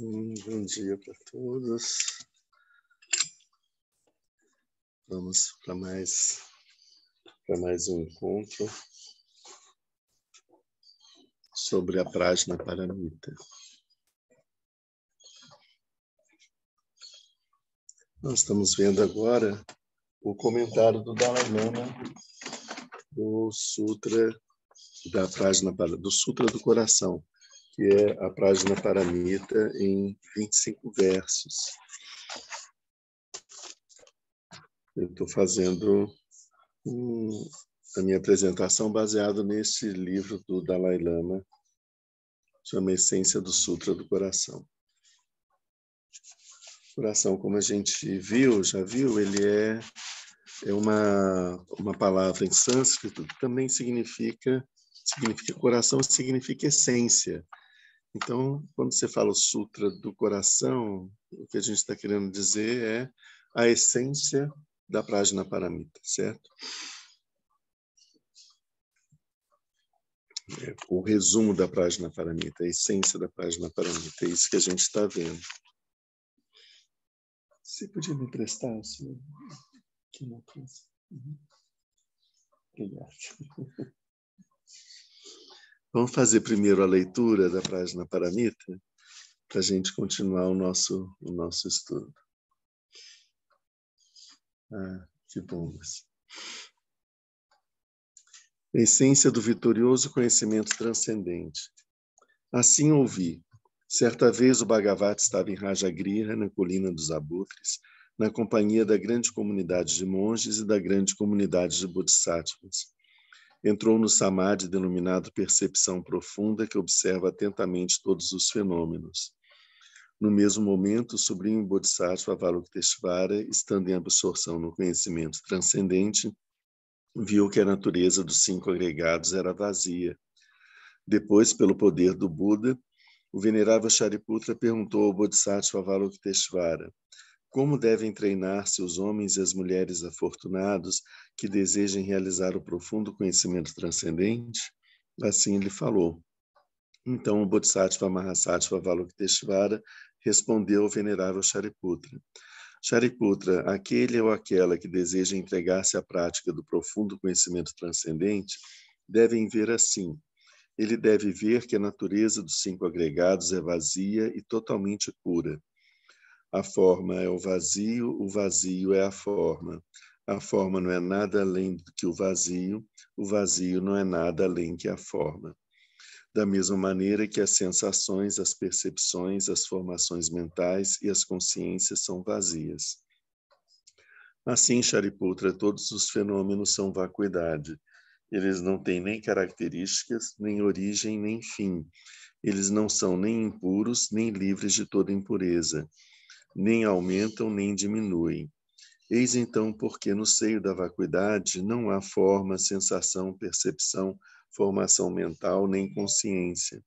Bom dia para todos. Vamos para mais um encontro sobre a Prajna Paramita. Nós estamos vendo agora o comentário do Dalai Lama do Sutra da Prajna, do Sutra do Coração, que é a Prajna Paramita em 25 versos. Eu estou fazendo a minha apresentação baseado nesse livro do Dalai Lama, chama Essência do Sutra do Coração. Coração, como a gente já viu, ele é uma palavra em sânscrito que também significa coração, significa essência. Então, quando você fala o Sutra do Coração, o que a gente está querendo dizer é a essência da Prajna Paramita, certo? O resumo da Prajna Paramita, a essência da Prajna Paramita, é isso que a gente está vendo. Você podia me emprestar isso? Aqui na coisa. Obrigado. Vamos fazer primeiro a leitura da Prajna Paramita para a gente continuar o nosso estudo. Que bom. Essência do vitorioso conhecimento transcendente. Assim ouvi. Certa vez o Bhagavata estava em Rajagriha, na colina dos Abutres, na companhia da grande comunidade de monges e da grande comunidade de bodhisattvas. Entrou no samadhi denominado percepção profunda, que observa atentamente todos os fenômenos. No mesmo momento, o sublime bodhisattva Avalokiteshvara, estando em absorção no conhecimento transcendente, viu que a natureza dos 5 agregados era vazia. Depois, pelo poder do Buda, o venerável Shariputra perguntou ao bodhisattva Avalokiteshvara: como devem treinar-se os homens e as mulheres afortunados que desejem realizar o profundo conhecimento transcendente? Assim ele falou. Então o bodhisattva Mahasattva Avalokiteshvara respondeu ao venerável Shariputra: Shariputra, aquele ou aquela que deseja entregar-se à prática do profundo conhecimento transcendente devem ver assim. Ele deve ver que a natureza dos 5 agregados é vazia e totalmente pura. A forma é o vazio é a forma não é nada além do que o vazio não é nada além que a forma. Da mesma maneira que as sensações, as percepções, as formações mentais e as consciências são vazias. Assim, Shariputra, todos os fenômenos são vacuidade. Eles não têm nem características, nem origem, nem fim. Eles não são nem impuros, nem livres de toda impureza. Nem aumentam, nem diminuem. Eis então porque no seio da vacuidade não há forma, sensação, percepção, formação mental, nem consciência.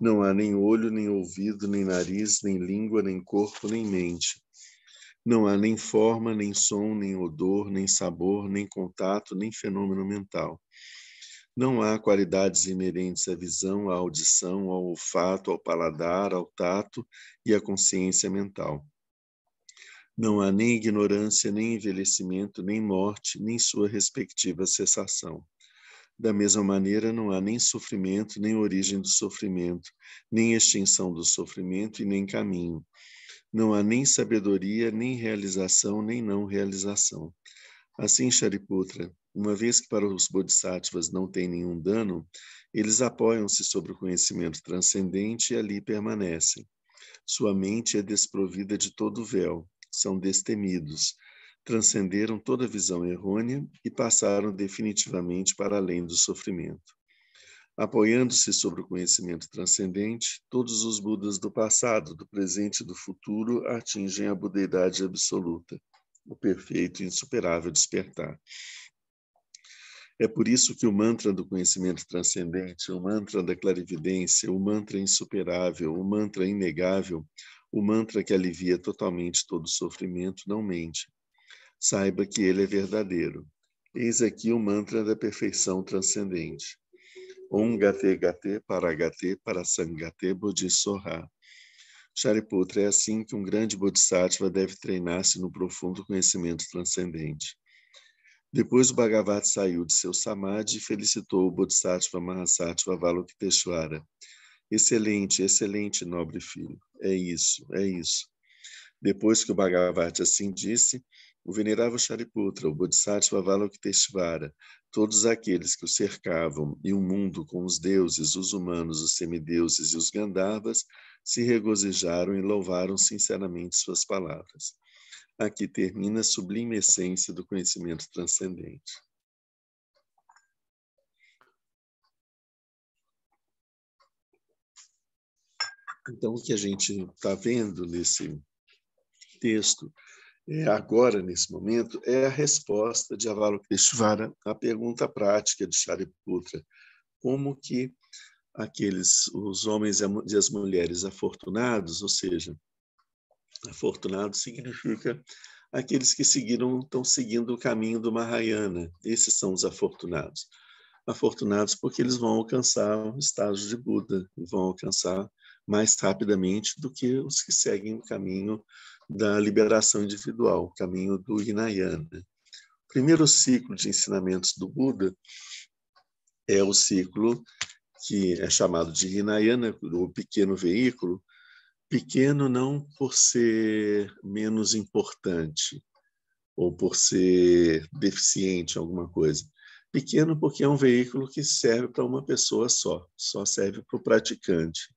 Não há nem olho, nem ouvido, nem nariz, nem língua, nem corpo, nem mente. Não há nem forma, nem som, nem odor, nem sabor, nem contato, nem fenômeno mental. Não há qualidades inerentes à visão, à audição, ao olfato, ao paladar, ao tato e à consciência mental. Não há nem ignorância, nem envelhecimento, nem morte, nem sua respectiva cessação. Da mesma maneira, não há nem sofrimento, nem origem do sofrimento, nem extinção do sofrimento e nem caminho. Não há nem sabedoria, nem realização, nem não realização. Assim, Shariputra, uma vez que para os bodhisattvas não tem nenhum dano, eles apoiam-se sobre o conhecimento transcendente e ali permanecem. Sua mente é desprovida de todo véu, são destemidos, transcenderam toda visão errônea e passaram definitivamente para além do sofrimento. Apoiando-se sobre o conhecimento transcendente, todos os Budas do passado, do presente e do futuro atingem a budeidade absoluta, o perfeito e insuperável despertar. É por isso que o mantra do conhecimento transcendente, o mantra da clarividência, o mantra insuperável, o mantra inegável, o mantra que alivia totalmente todo sofrimento, não mente. Saiba que ele é verdadeiro. Eis aqui o mantra da perfeição transcendente. Om Gate Gate Paragate Parasangate Bodhisoha. Shariputra, é assim que um grande bodhisattva deve treinar-se no profundo conhecimento transcendente. Depois o Bhagavat saiu de seu samadhi e felicitou o Bodhisattva Mahasattva Avalokiteshvara. Excelente, excelente, nobre filho. É isso, é isso. Depois que o Bhagavat assim disse, o venerável Shariputra, o Bodhisattva Avalokiteshvara, todos aqueles que o cercavam e o mundo com os deuses, os humanos, os semideuses e os Gandharvas se regozijaram e louvaram sinceramente suas palavras. Aqui termina a sublime essência do conhecimento transcendente. Então, o que a gente está vendo nesse texto, agora, nesse momento, é a resposta de Avalokiteshvara à pergunta prática de Shariputra. Como que os homens e as mulheres afortunados, ou seja, afortunado significa aqueles que estão seguindo o caminho do Mahayana. Esses são os afortunados. Afortunados porque eles vão alcançar o estágio de Buda, vão alcançar mais rapidamente do que os que seguem o caminho da liberação individual, o caminho do Hinayana. O primeiro ciclo de ensinamentos do Buda é o ciclo que é chamado de Hinayana, o pequeno veículo. Pequeno não por ser menos importante ou por ser deficiente em alguma coisa. Pequeno porque é um veículo que serve para uma pessoa só serve para o praticante.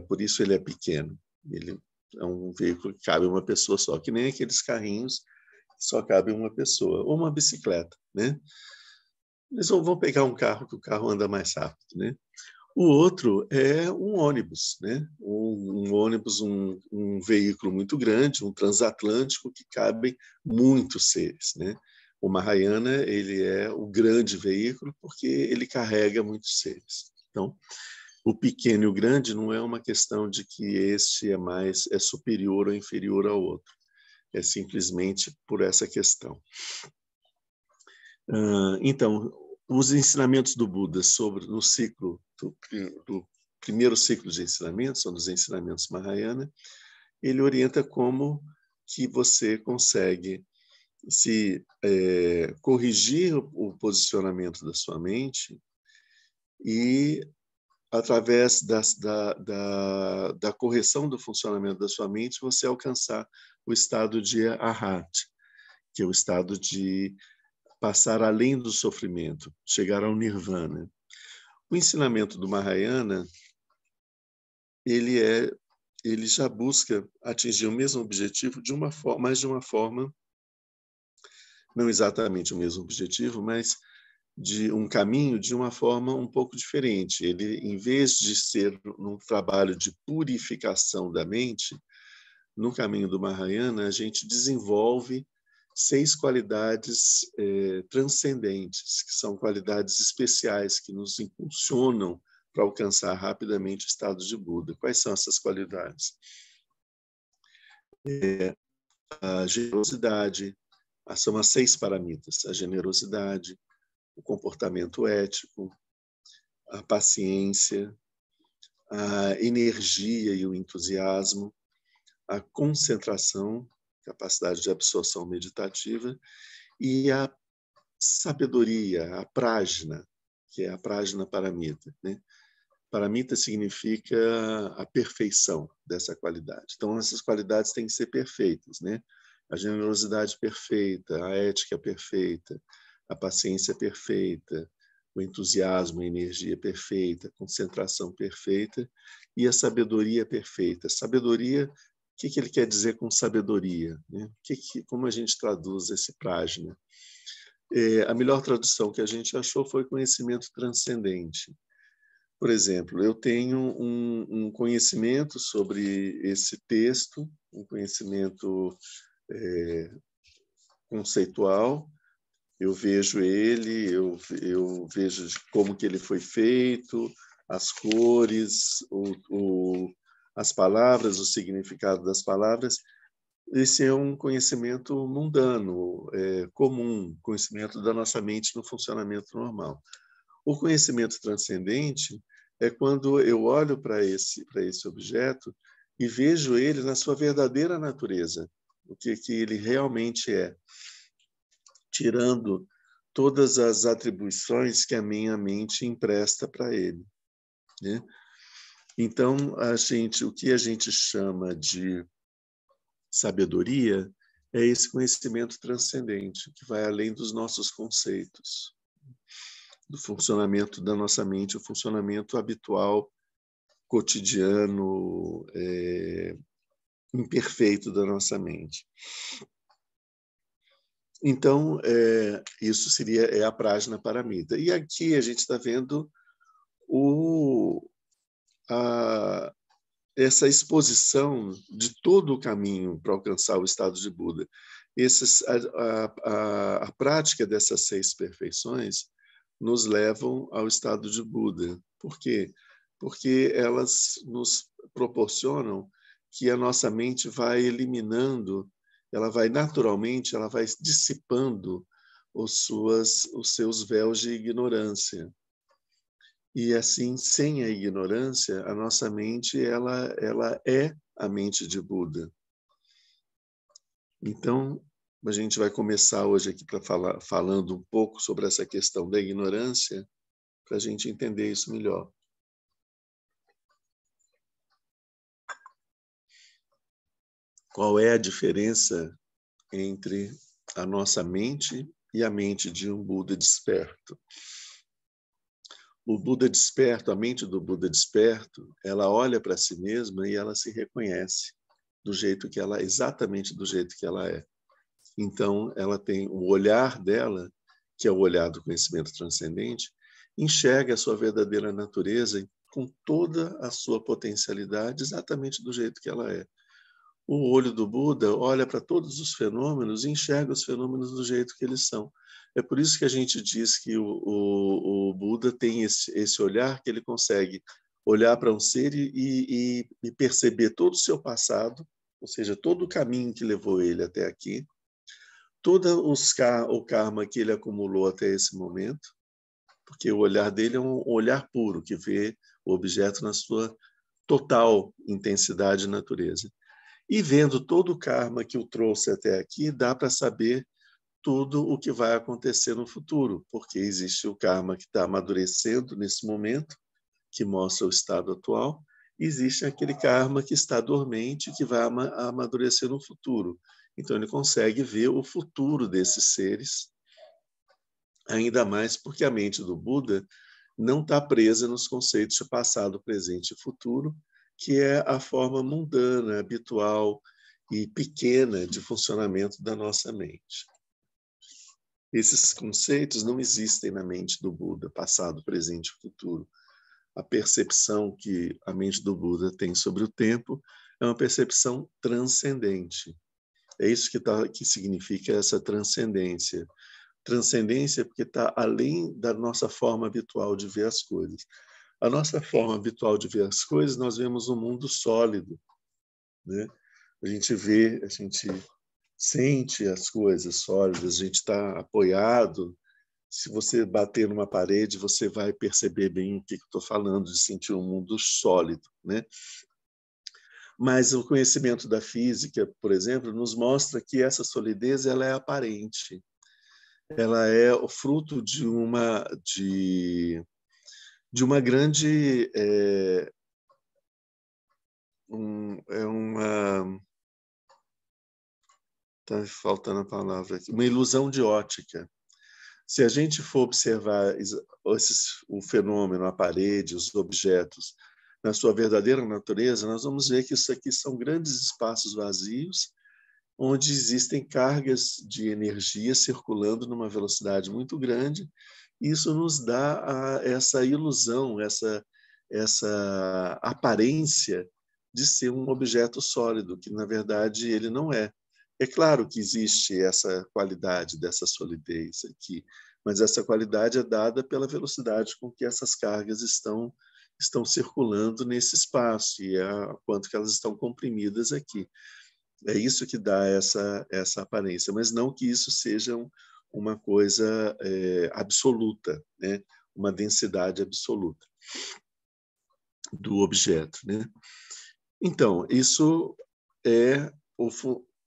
Por isso ele é pequeno. Ele é um veículo que cabe uma pessoa só, que nem aqueles carrinhos que só cabe uma pessoa, ou uma bicicleta, né? Eles vão pegar um carro que o carro anda mais rápido, né? O outro é um ônibus, né? Um ônibus, um veículo muito grande, um transatlântico que cabem muitos seres, né? O Mahayana, ele é o grande veículo porque ele carrega muitos seres. Então, o pequeno e o grande não é uma questão de que este é superior ou inferior ao outro. É simplesmente por essa questão. Então, os ensinamentos do Buda no ciclo do primeiro ciclo de ensinamentos, são dos ensinamentos Mahayana, ele orienta como que você consegue corrigir o posicionamento da sua mente e, através da correção do funcionamento da sua mente, você alcançar o estado de Arhat, que é o estado de passar além do sofrimento, chegar ao Nirvana. O ensinamento do Mahayana, ele já busca atingir o mesmo objetivo mas de uma forma, não exatamente o mesmo objetivo, mas de um caminho de uma forma um pouco diferente. Ele, em vez de ser um trabalho de purificação da mente, no caminho do Mahayana, a gente desenvolve 6 qualidades transcendentes, que são qualidades especiais que nos impulsionam para alcançar rapidamente o estado de Buda. Quais são essas qualidades? A generosidade, são as 6 paramitas: a generosidade, o comportamento ético, a paciência, a energia e o entusiasmo, a concentração, capacidade de absorção meditativa, e a sabedoria, a prajna, que é a prajna paramita, né? Paramita significa a perfeição dessa qualidade. Então, essas qualidades têm que ser perfeitas, né? A generosidade perfeita, a ética perfeita, a paciência perfeita, o entusiasmo, a energia perfeita, a concentração perfeita e a sabedoria perfeita. Sabedoria, o que ele quer dizer com sabedoria, né? Como a gente traduz esse prajna? A melhor tradução que a gente achou foi conhecimento transcendente. Por exemplo, eu tenho um conhecimento sobre esse texto, um conhecimento conceitual. Eu vejo ele, eu vejo como que ele foi feito, as cores, as palavras, o significado das palavras. Esse é um conhecimento mundano, comum, conhecimento da nossa mente no funcionamento normal. O conhecimento transcendente é quando eu olho para esse objeto e vejo ele na sua verdadeira natureza, o que ele realmente é, tirando todas as atribuições que a minha mente empresta para ele, né? Então, o que a gente chama de sabedoria é esse conhecimento transcendente, que vai além dos nossos conceitos, do funcionamento da nossa mente, o funcionamento habitual, cotidiano, imperfeito da nossa mente. Então, isso seria a prajna paramita. E aqui a gente está vendo essa exposição de todo o caminho para alcançar o estado de Buda. A prática dessas 6 perfeições nos levam ao estado de Buda. Por quê? Porque elas nos proporcionam que a nossa mente vai eliminando, ela vai dissipando os seus véus de ignorância. E assim, sem a ignorância, a nossa mente ela é a mente de Buda. Então, a gente vai começar hoje aqui falando um pouco sobre essa questão da ignorância, para a gente entender isso melhor. Qual é a diferença entre a nossa mente e a mente de um Buda desperto? O Buda desperto, a mente do Buda desperto, ela olha para si mesma e ela se reconhece do jeito que ela, exatamente do jeito que ela é. Então, ela tem o olhar dela, que é o olhar do conhecimento transcendente, enxerga a sua verdadeira natureza com toda a sua potencialidade, exatamente do jeito que ela é. O olho do Buda olha para todos os fenômenos e enxerga os fenômenos do jeito que eles são. É por isso que a gente diz que o Buda tem esse olhar, que ele consegue olhar para um ser e perceber todo o seu passado, ou seja, todo o caminho que levou ele até aqui, todo o karma que ele acumulou até esse momento, porque o olhar dele é um olhar puro, que vê o objeto na sua total intensidade e natureza. E vendo todo o karma que o trouxe até aqui, dá para saber tudo o que vai acontecer no futuro, porque existe o karma que está amadurecendo nesse momento, que mostra o estado atual, e existe aquele karma que está dormente, que vai amadurecer no futuro. Então ele consegue ver o futuro desses seres, ainda mais porque a mente do Buda não está presa nos conceitos de passado, presente e futuro, que é a forma mundana, habitual e pequena de funcionamento da nossa mente. Esses conceitos não existem na mente do Buda, passado, presente e futuro. A percepção que a mente do Buda tem sobre o tempo é uma percepção transcendente. É isso que significa essa transcendência. Transcendência porque está além da nossa forma habitual de ver as coisas. A nossa forma habitual de ver as coisas, nós vemos um mundo sólido, né? A gente vê, a gente sente as coisas sólidas, a gente está apoiado. Se você bater numa parede, você vai perceber bem o que eu estou falando, de sentir um mundo sólido, né? Mas o conhecimento da física, por exemplo, nos mostra que essa solidez ela é aparente. Ela é o fruto de uma grande tá faltando a palavra aqui, uma ilusão de ótica. Se a gente for observar o fenômeno, a parede, os objetos, na sua verdadeira natureza, nós vamos ver que isso aqui são grandes espaços vazios, onde existem cargas de energia circulando numa velocidade muito grande. Isso nos dá essa ilusão, essa aparência de ser um objeto sólido, que na verdade ele não é. É claro que existe essa qualidade dessa solidez aqui, mas essa qualidade é dada pela velocidade com que essas cargas estão circulando nesse espaço e quanto que elas estão comprimidas aqui. É isso que dá essa aparência, mas não que isso seja uma coisa absoluta, né? Uma densidade absoluta do objeto, né? Então, isso é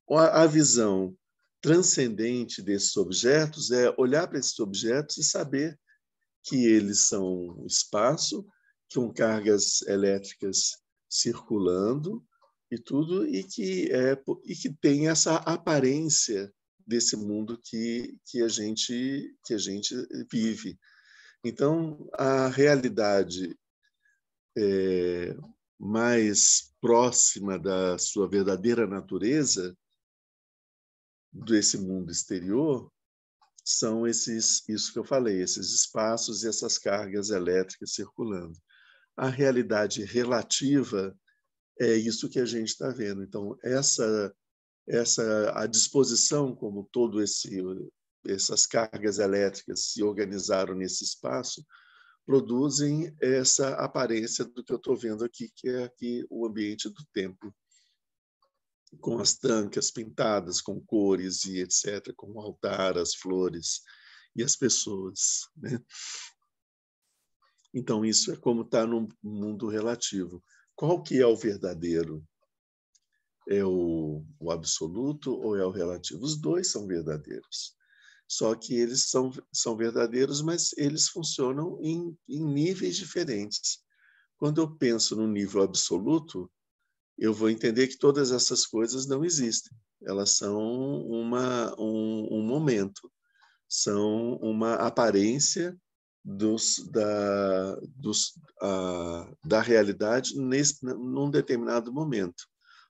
a visão transcendente desses objetos, é olhar para esses objetos e saber que eles são espaço, com cargas elétricas circulando e tudo, e que tem essa aparência desse mundo que a gente vive. Então, a realidade mais próxima da sua verdadeira natureza, desse mundo exterior, são isso que eu falei, esses espaços e essas cargas elétricas circulando. A realidade relativa é isso que a gente está vendo. Então, a disposição como essas cargas elétricas se organizaram nesse espaço produzem essa aparência do que eu estou vendo aqui, que é aqui o ambiente do templo, com as trancas pintadas com cores e etc., com o altar, as flores e as pessoas, né? Então, isso é como está no mundo relativo. Qual que é o verdadeiro? É o absoluto ou é o relativo? Os dois são verdadeiros. Só que eles são verdadeiros, mas eles funcionam em níveis diferentes. Quando eu penso no nível absoluto, eu vou entender que todas essas coisas não existem. Elas são um momento, são uma aparência da realidade num determinado momento.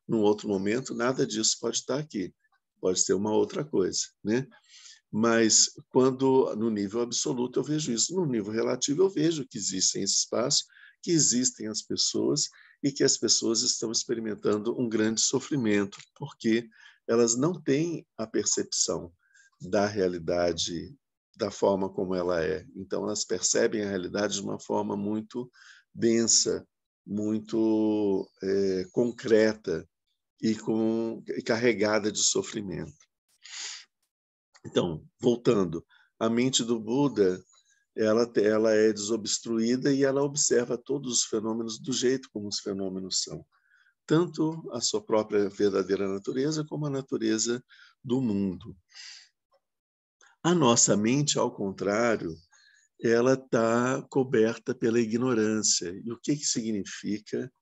Num outro momento, nada disso pode estar aqui. Pode ser uma outra coisa, né? Mas quando no nível absoluto eu vejo isso, no nível relativo eu vejo que existem esse espaço, que existem as pessoas e que as pessoas estão experimentando um grande sofrimento, porque elas não têm a percepção da realidade da forma como ela é. Então elas percebem a realidade de uma forma muito densa, muito concreta e carregada de sofrimento. Então, voltando, a mente do Buda, ela é desobstruída e ela observa todos os fenômenos do jeito como os fenômenos são. Tanto a sua própria verdadeira natureza como a natureza do mundo. A nossa mente, ao contrário, ela está coberta pela ignorância. E o que significa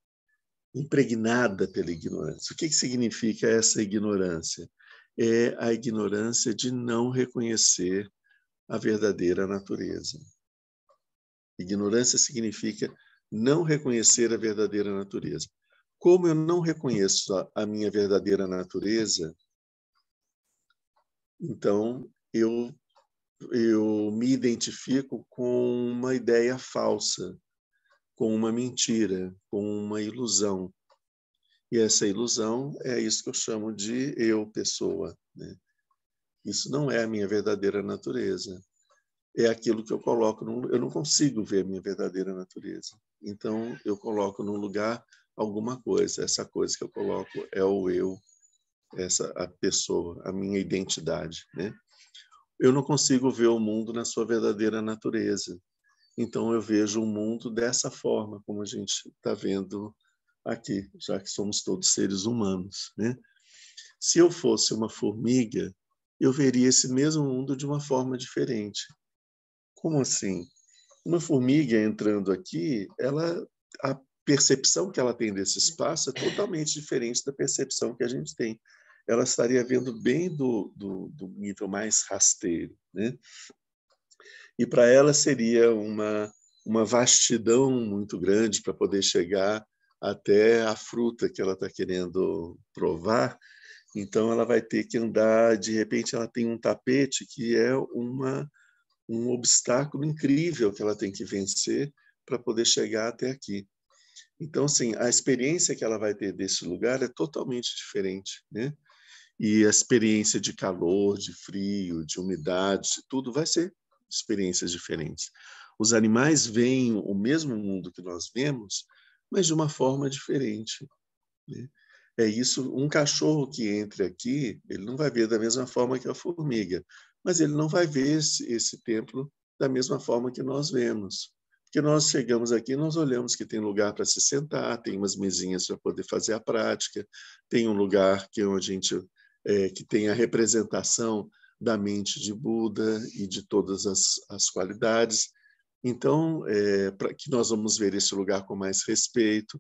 impregnada pela ignorância? O que significa essa ignorância? É a ignorância de não reconhecer a verdadeira natureza. Ignorância significa não reconhecer a verdadeira natureza. Como eu não reconheço a minha verdadeira natureza, então eu me identifico com uma ideia falsa, com uma mentira, com uma ilusão. E essa ilusão é isso que eu chamo de eu, pessoa, né? Isso não é a minha verdadeira natureza. É aquilo que eu coloco eu não consigo ver a minha verdadeira natureza. Então eu coloco num lugar alguma coisa. Essa coisa que eu coloco é o eu, a pessoa, a minha identidade, né? Eu não consigo ver o mundo na sua verdadeira natureza. Então eu vejo o mundo dessa forma, como a gente está vendo aqui, já que somos todos seres humanos, né? Se eu fosse uma formiga, eu veria esse mesmo mundo de uma forma diferente. Como assim? Uma formiga entrando aqui, a percepção que ela tem desse espaço é totalmente diferente da percepção que a gente tem. Ela estaria vendo bem do nível mais rasteiro, né? E para ela seria uma vastidão muito grande para poder chegar até a fruta que ela está querendo provar. Então, ela vai ter que andar, de repente, ela tem um tapete que é um obstáculo incrível que ela tem que vencer para poder chegar até aqui. Então, assim, a experiência que ela vai ter desse lugar é totalmente diferente, né? E a experiência de calor, de frio, de umidade, tudo vai ser experiências diferentes. Os animais veem o mesmo mundo que nós vemos, mas de uma forma diferente, né? É isso, um cachorro que entre aqui, ele não vai ver da mesma forma que a formiga, mas ele não vai ver esse templo da mesma forma que nós vemos, Porque nós chegamos aqui, nós olhamos que tem lugar para se sentar, tem umas mesinhas para poder fazer a prática, tem um lugar que onde a gente que tem a representação da mente de Buda e de todas as qualidades. Então, que nós vamos ver esse lugar com mais respeito,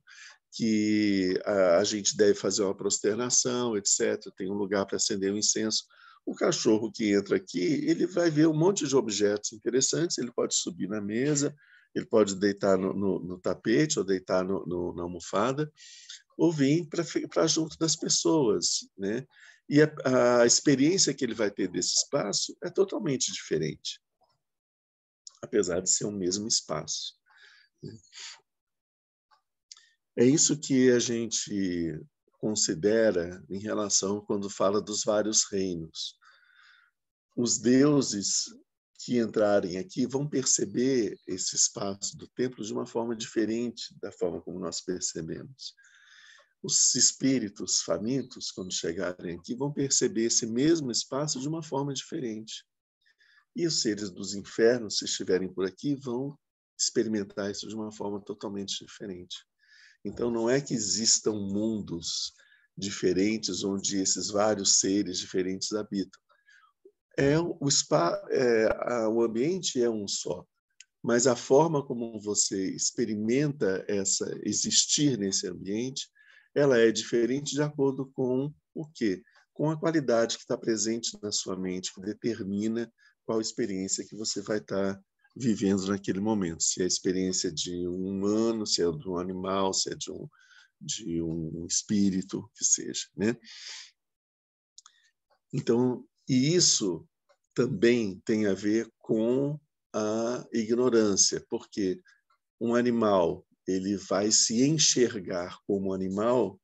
que a gente deve fazer uma prosternação, etc. Tem um lugar para acender um incenso. O cachorro que entra aqui, ele vai ver um monte de objetos interessantes, ele pode subir na mesa, ele pode deitar no tapete ou deitar na almofada, ou vir para junto das pessoas, né? E a experiência que ele vai ter desse espaço é totalmente diferente, apesar de ser o mesmo espaço. É isso que a gente considera em relação quando fala dos vários reinos. Os deuses que entrarem aqui vão perceber esse espaço do templo de uma forma diferente da forma como nós percebemos. Os espíritos famintos, quando chegarem aqui, vão perceber esse mesmo espaço de uma forma diferente. E os seres dos infernos, se estiverem por aqui, vão experimentar isso de uma forma totalmente diferente. Então, não é que existam mundos diferentes onde esses vários seres diferentes habitam. O ambiente é um só, mas a forma como você experimenta existir nesse ambiente, ela é diferente de acordo com o quê? Com a qualidade que está presente na sua mente, que determina qual experiência que você vai estar vivendo naquele momento. Se é a experiência de um humano, se é de um animal, se é de um espírito, que seja, né? Então, e isso também tem a ver com a ignorância, porque um animal ele vai se enxergar como animal,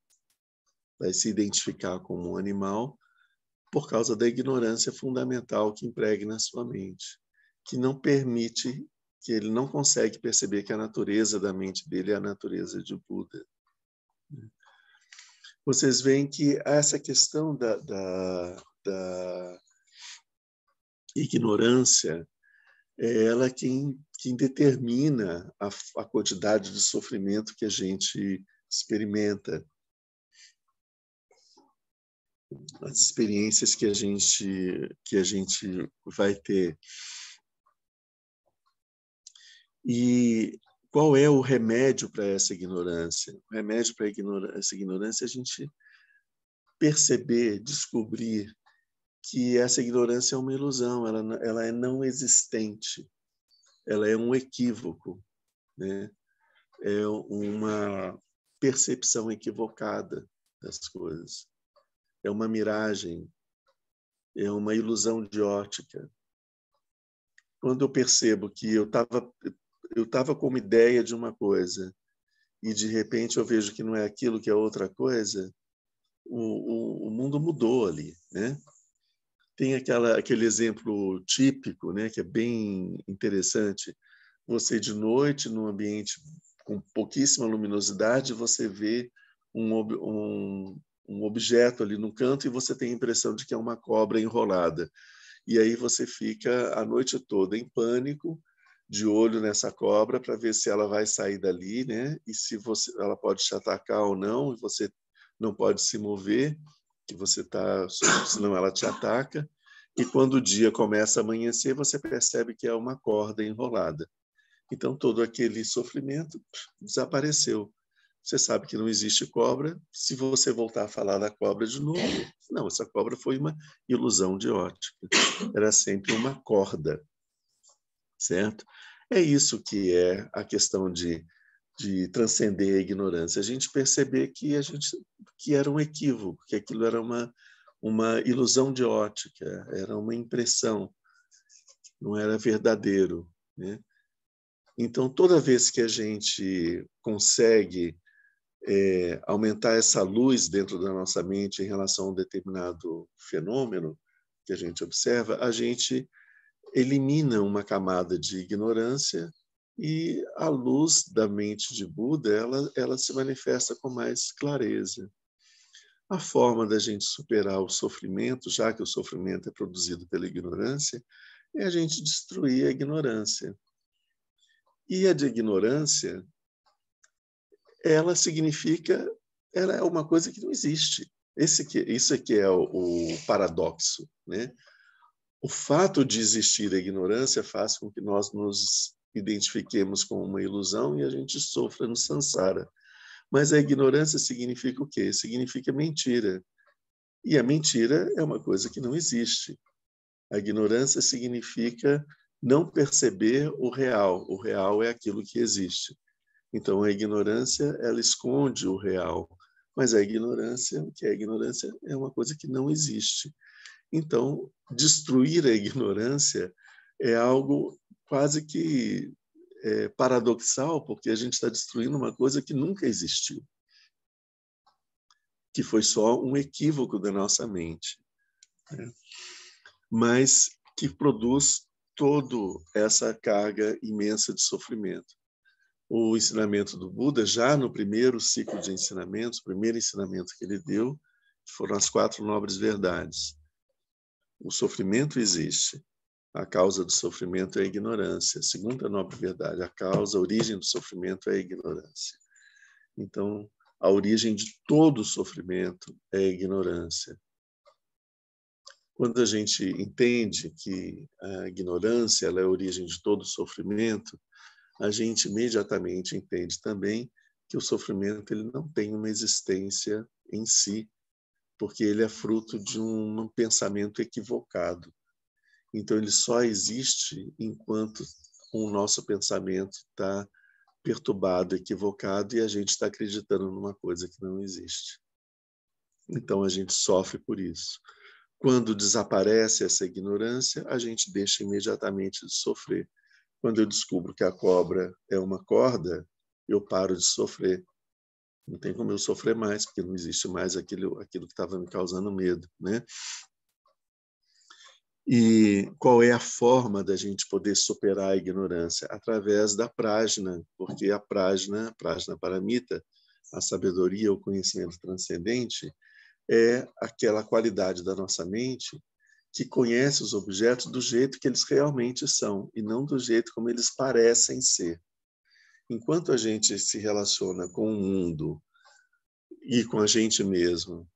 vai se identificar como um animal por causa da ignorância fundamental que impregna na sua mente, que não permite, que ele não consegue perceber que a natureza da mente dele é a natureza de Buda. Vocês veem que essa questão da ignorância é ela quem determina a quantidade de sofrimento que a gente experimenta, as experiências que a gente vai ter. E qual é o remédio para essa ignorância? O remédio para essa ignorância é a gente perceber, descobrir que essa ignorância é uma ilusão, ela é não existente, ela é um equívoco, né? É uma percepção equivocada das coisas, é uma miragem, é uma ilusão de ótica. Quando eu percebo que eu estava com uma ideia de uma coisa e de repente eu vejo que não é aquilo, que é outra coisa, o mundo mudou ali, né? Tem aquele exemplo típico, né, que é bem interessante. Você de noite, num ambiente com pouquíssima luminosidade, você vê um objeto ali no canto e você tem a impressão de que é uma cobra enrolada. E aí você fica a noite toda em pânico, de olho nessa cobra para ver se ela vai sair dali, né? E se ela pode te atacar ou não, e você não pode se mover, que você está, senão ela te ataca. E quando o dia começa a amanhecer, você percebe que é uma corda enrolada. Então todo aquele sofrimento desapareceu. Você sabe que não existe cobra. Se você voltar a falar da cobra de novo, não, essa cobra foi uma ilusão de ótica. Era sempre uma corda, certo? É isso que é a questão de transcender a ignorância. A gente perceber que era um equívoco, que aquilo era uma ilusão de ótica, era uma impressão, não era verdadeiro, né? Então, toda vez que a gente consegue aumentar essa luz dentro da nossa mente em relação a um determinado fenômeno que a gente observa, a gente elimina uma camada de ignorância e a luz da mente de Buda, ela se manifesta com mais clareza. A forma da gente superar o sofrimento, já que o sofrimento é produzido pela ignorância, é a gente destruir a ignorância. E a de ignorância, ela é uma coisa que não existe. Isso aqui é o paradoxo, né? O fato de existir a ignorância faz com que nós nos identifiquemos com uma ilusão e a gente sofra no samsara. Mas a ignorância significa o quê? Significa mentira. E a mentira é uma coisa que não existe. A ignorância significa não perceber o real. O real é aquilo que existe. Então, a ignorância, ela esconde o real. Mas a ignorância, o que é ignorância? É uma coisa que não existe. Então, destruir a ignorância é algo quase que paradoxal, porque a gente está destruindo uma coisa que nunca existiu, que foi só um equívoco da nossa mente, né? Mas que produz toda essa carga imensa de sofrimento. O ensinamento do Buda, já no primeiro ciclo de ensinamentos, o primeiro ensinamento que ele deu, foram as 4 nobres verdades. O sofrimento existe. A causa do sofrimento é a ignorância. A segunda nobre verdade, a origem do sofrimento é a ignorância. Então, a origem de todo o sofrimento é a ignorância. Quando a gente entende que a ignorância ela é a origem de todo o sofrimento, a gente imediatamente entende também que o sofrimento ele não tem uma existência em si, porque ele é fruto de um pensamento equivocado. Então, ele só existe enquanto o nosso pensamento está perturbado, equivocado, e a gente está acreditando numa coisa que não existe. Então, a gente sofre por isso. Quando desaparece essa ignorância, a gente deixa imediatamente de sofrer. Quando eu descubro que a cobra é uma corda, eu paro de sofrer. Não tem como eu sofrer mais, porque não existe mais aquilo que estava me causando medo, né? E qual é a forma da gente poder superar a ignorância? Através da prajna, porque a prajna paramita, a sabedoria, o conhecimento transcendente, é aquela qualidade da nossa mente que conhece os objetos do jeito que eles realmente são e não do jeito como eles parecem ser. Enquanto a gente se relaciona com o mundo e com a gente mesmo,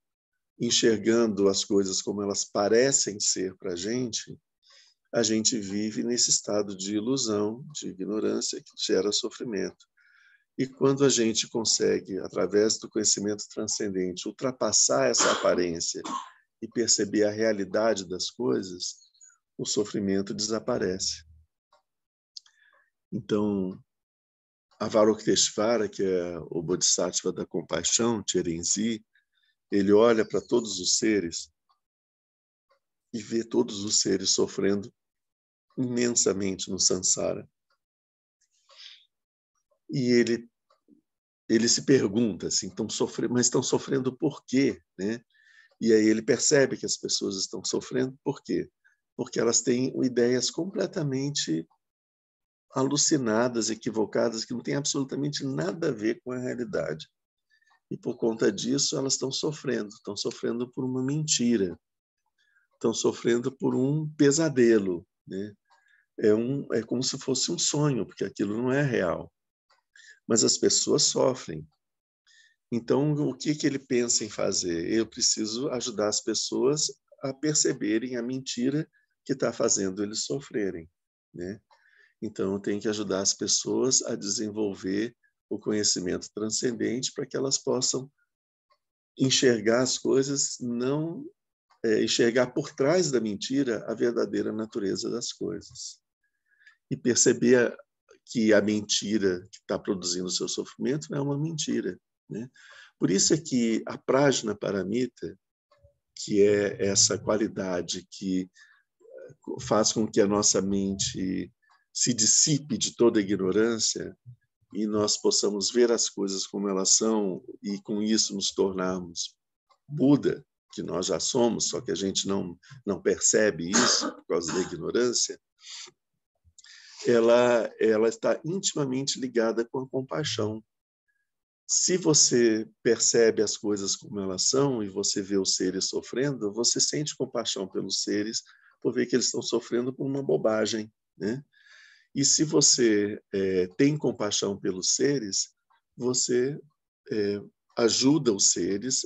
enxergando as coisas como elas parecem ser para a gente vive nesse estado de ilusão, de ignorância que gera sofrimento. E quando a gente consegue, através do conhecimento transcendente, ultrapassar essa aparência e perceber a realidade das coisas, o sofrimento desaparece. Então, Avalokiteshvara, que é o Bodhisattva da compaixão, Chirenzi, ele olha para todos os seres e vê todos os seres sofrendo imensamente no samsara. E ele se pergunta assim, mas estão sofrendo por quê, né? E aí ele percebe que as pessoas estão sofrendo por quê? Porque elas têm ideias completamente alucinadas, equivocadas, que não têm absolutamente nada a ver com a realidade. E por conta disso elas estão sofrendo por uma mentira, estão sofrendo por um pesadelo, né? É como se fosse um sonho, porque aquilo não é real. Mas as pessoas sofrem. Então, o que ele pensa em fazer? Eu preciso ajudar as pessoas a perceberem a mentira que está fazendo eles sofrerem, né? Então, eu tenho que ajudar as pessoas a desenvolver o conhecimento transcendente para que elas possam enxergar as coisas, não enxergar por trás da mentira a verdadeira natureza das coisas. E perceber que a mentira que está produzindo o seu sofrimento não é uma mentira, né? Por isso é que a prajna paramita, que é essa qualidade que faz com que a nossa mente se dissipe de toda a ignorância e nós possamos ver as coisas como elas são e com isso nos tornarmos Buda, que nós já somos, só que a gente não percebe isso por causa da ignorância, ela está intimamente ligada com a compaixão. Se você percebe as coisas como elas são e você vê os seres sofrendo, você sente compaixão pelos seres por ver que eles estão sofrendo por uma bobagem, né? E se você tem compaixão pelos seres, você ajuda os seres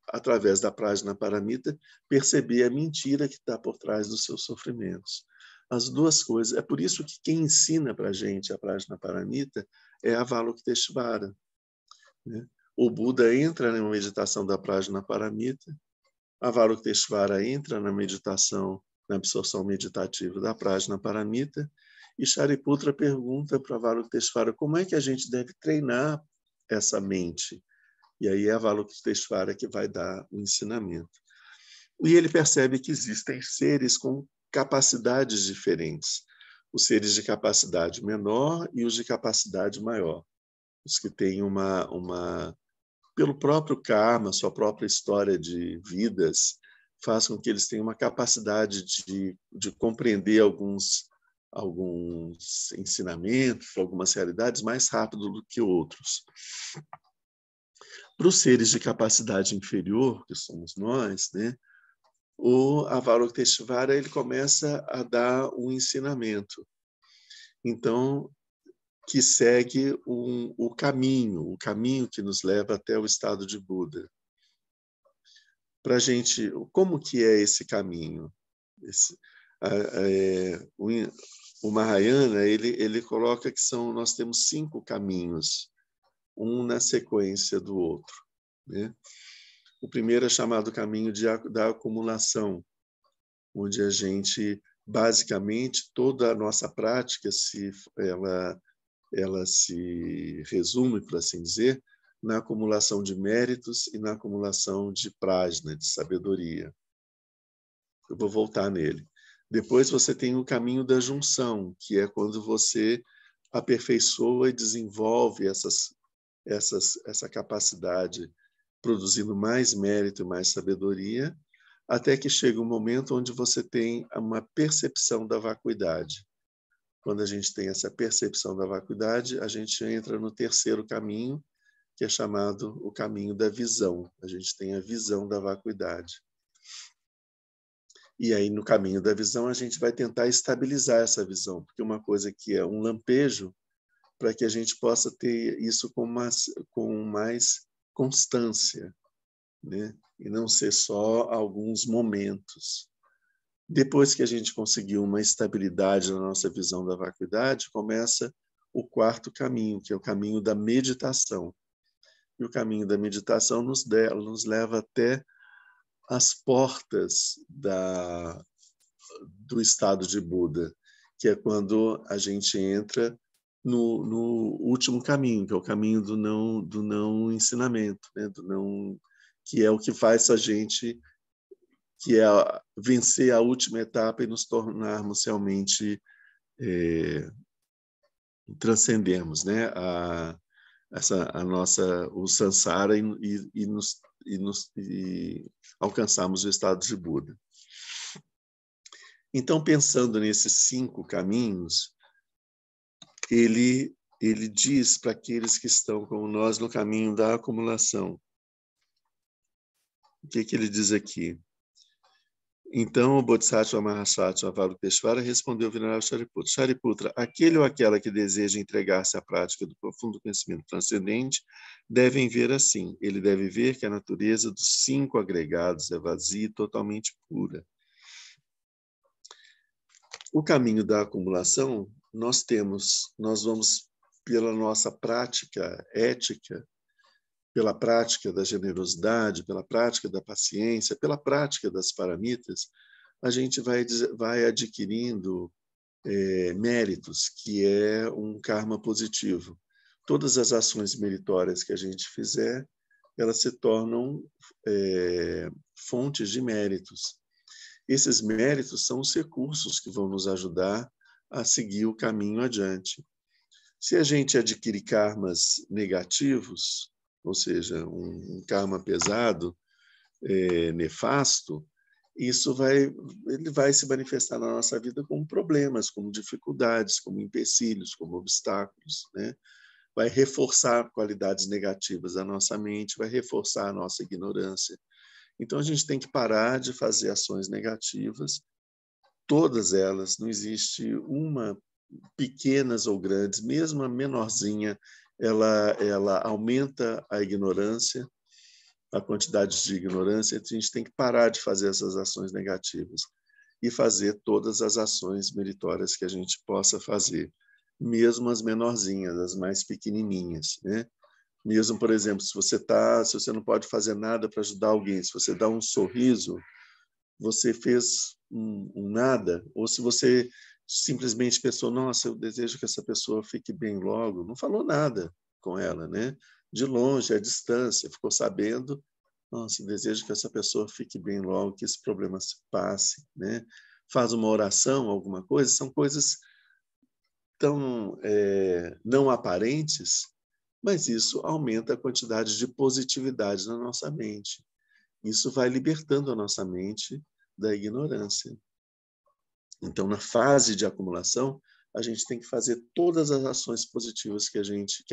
através da Prajnaparamita, perceber a mentira que está por trás dos seus sofrimentos. As duas coisas. É por isso que quem ensina para a gente a Prajnaparamita é Avalokiteshvara, né? O Buda entra na meditação da Prajnaparamita, Avalokiteshvara entra na meditação, na absorção meditativa da Prajnaparamita, e Shariputra pergunta para Avalokiteshvara como é que a gente deve treinar essa mente. E aí é Avalokiteshvara que vai dar o ensinamento. E ele percebe que existem seres com capacidades diferentes. Os seres de capacidade menor e os de capacidade maior. Os que têm pelo próprio karma, sua própria história de vidas, faz com que eles tenham uma capacidade de compreender alguns ensinamentos, algumas realidades mais rápido do que outros. Para os seres de capacidade inferior, que somos nós, né, o Avalokiteshvara ele começa a dar um ensinamento. Então, que segue o caminho que nos leva até o estado de Buda. Para a gente, como que é esse caminho? O Mahayana ele coloca que nós temos 5 caminhos, um na sequência do outro, né? O primeiro é chamado caminho da acumulação, onde a gente, basicamente, toda a nossa prática ela se resume, por assim dizer, na acumulação de méritos e na acumulação de prajna, de sabedoria. Eu vou voltar nele. Depois você tem o caminho da junção, que é quando você aperfeiçoa e desenvolve essa capacidade, produzindo mais mérito e mais sabedoria, até que chega um momento onde você tem uma percepção da vacuidade. Quando a gente tem essa percepção da vacuidade, a gente entra no terceiro caminho, que é chamado o caminho da visão. A gente tem a visão da vacuidade. E aí, no caminho da visão, a gente vai tentar estabilizar essa visão, porque uma coisa que é um lampejo, para que a gente possa ter isso com mais constância, né? E não ser só alguns momentos. Depois que a gente conseguiu uma estabilidade na nossa visão da vacuidade, começa o quarto caminho, que é o caminho da meditação. E o caminho da meditação nos leva até as portas do estado de Buda, que é quando a gente entra no último caminho, que é o caminho do não ensinamento, né? Que é o que faz a gente vencer a última etapa e nos tornarmos realmente transcendermos, né? O samsara e alcançarmos o estado de Buda. Então, pensando nesses 5 caminhos, ele diz para aqueles que estão como nós no caminho da acumulação. O que ele diz aqui? Então, o Bodhisattva Mahasattva Avalokiteshvara respondeu ao venerável Shariputra: Shariputra, aquele ou aquela que deseja entregar-se à prática do profundo conhecimento transcendente devem ver assim. Ele deve ver que a natureza dos 5 agregados é vazia e totalmente pura. O caminho da acumulação, nós vamos pela nossa prática ética, pela prática da generosidade, pela prática da paciência, pela prática das paramitas, a gente vai adquirindo méritos, que é um karma positivo. Todas as ações meritórias que a gente fizer, elas se tornam fontes de méritos. Esses méritos são os recursos que vão nos ajudar a seguir o caminho adiante. Se a gente adquirir karmas negativos, ou seja, um karma pesado, nefasto, ele vai se manifestar na nossa vida como problemas, como dificuldades, como empecilhos, como obstáculos, né? Vai reforçar qualidades negativas da nossa mente, vai reforçar a nossa ignorância. Então, a gente tem que parar de fazer ações negativas, todas elas, não existe uma pequenas ou grandes, mesmo a menorzinha, ela aumenta a ignorância, a quantidade de ignorância. A gente tem que parar de fazer essas ações negativas e fazer todas as ações meritórias que a gente possa fazer, mesmo as menorzinhas, as mais pequenininhas, né? Mesmo, por exemplo, se você não pode fazer nada para ajudar alguém, se você dá um sorriso, você fez um nada, ou se você simplesmente pensou, nossa, eu desejo que essa pessoa fique bem logo, não falou nada com ela, né? De longe, à distância, ficou sabendo, nossa, eu desejo que essa pessoa fique bem logo, que esse problema se passe, né? Faz uma oração, alguma coisa, são coisas tão não aparentes, mas isso aumenta a quantidade de positividade na nossa mente. Isso vai libertando a nossa mente da ignorância. Então, na fase de acumulação, a gente tem que fazer todas as ações positivas que a gente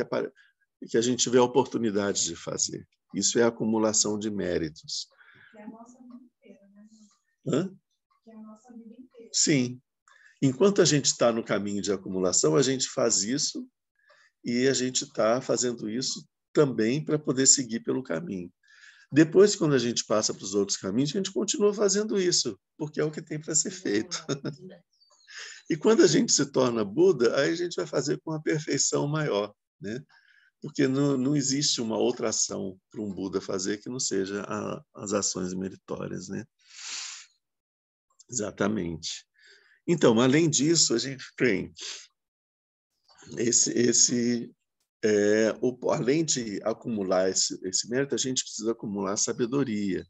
tiver a oportunidade de fazer. Isso é a acumulação de méritos. Que é a nossa vida inteira, né? Hã? Que é a nossa vida inteira. Sim. Enquanto a gente está no caminho de acumulação, a gente faz isso e a gente está fazendo isso também para poder seguir pelo caminho. Depois, quando a gente passa para os outros caminhos, a gente continua fazendo isso, porque é o que tem para ser feito. E quando a gente se torna Buda, aí a gente vai fazer com uma perfeição maior, né? Porque não existe uma outra ação para um Buda fazer que não seja as ações meritórias, né? Exatamente. Então, além disso, a gente tem além de acumular esse mérito, a gente precisa acumular sabedoria.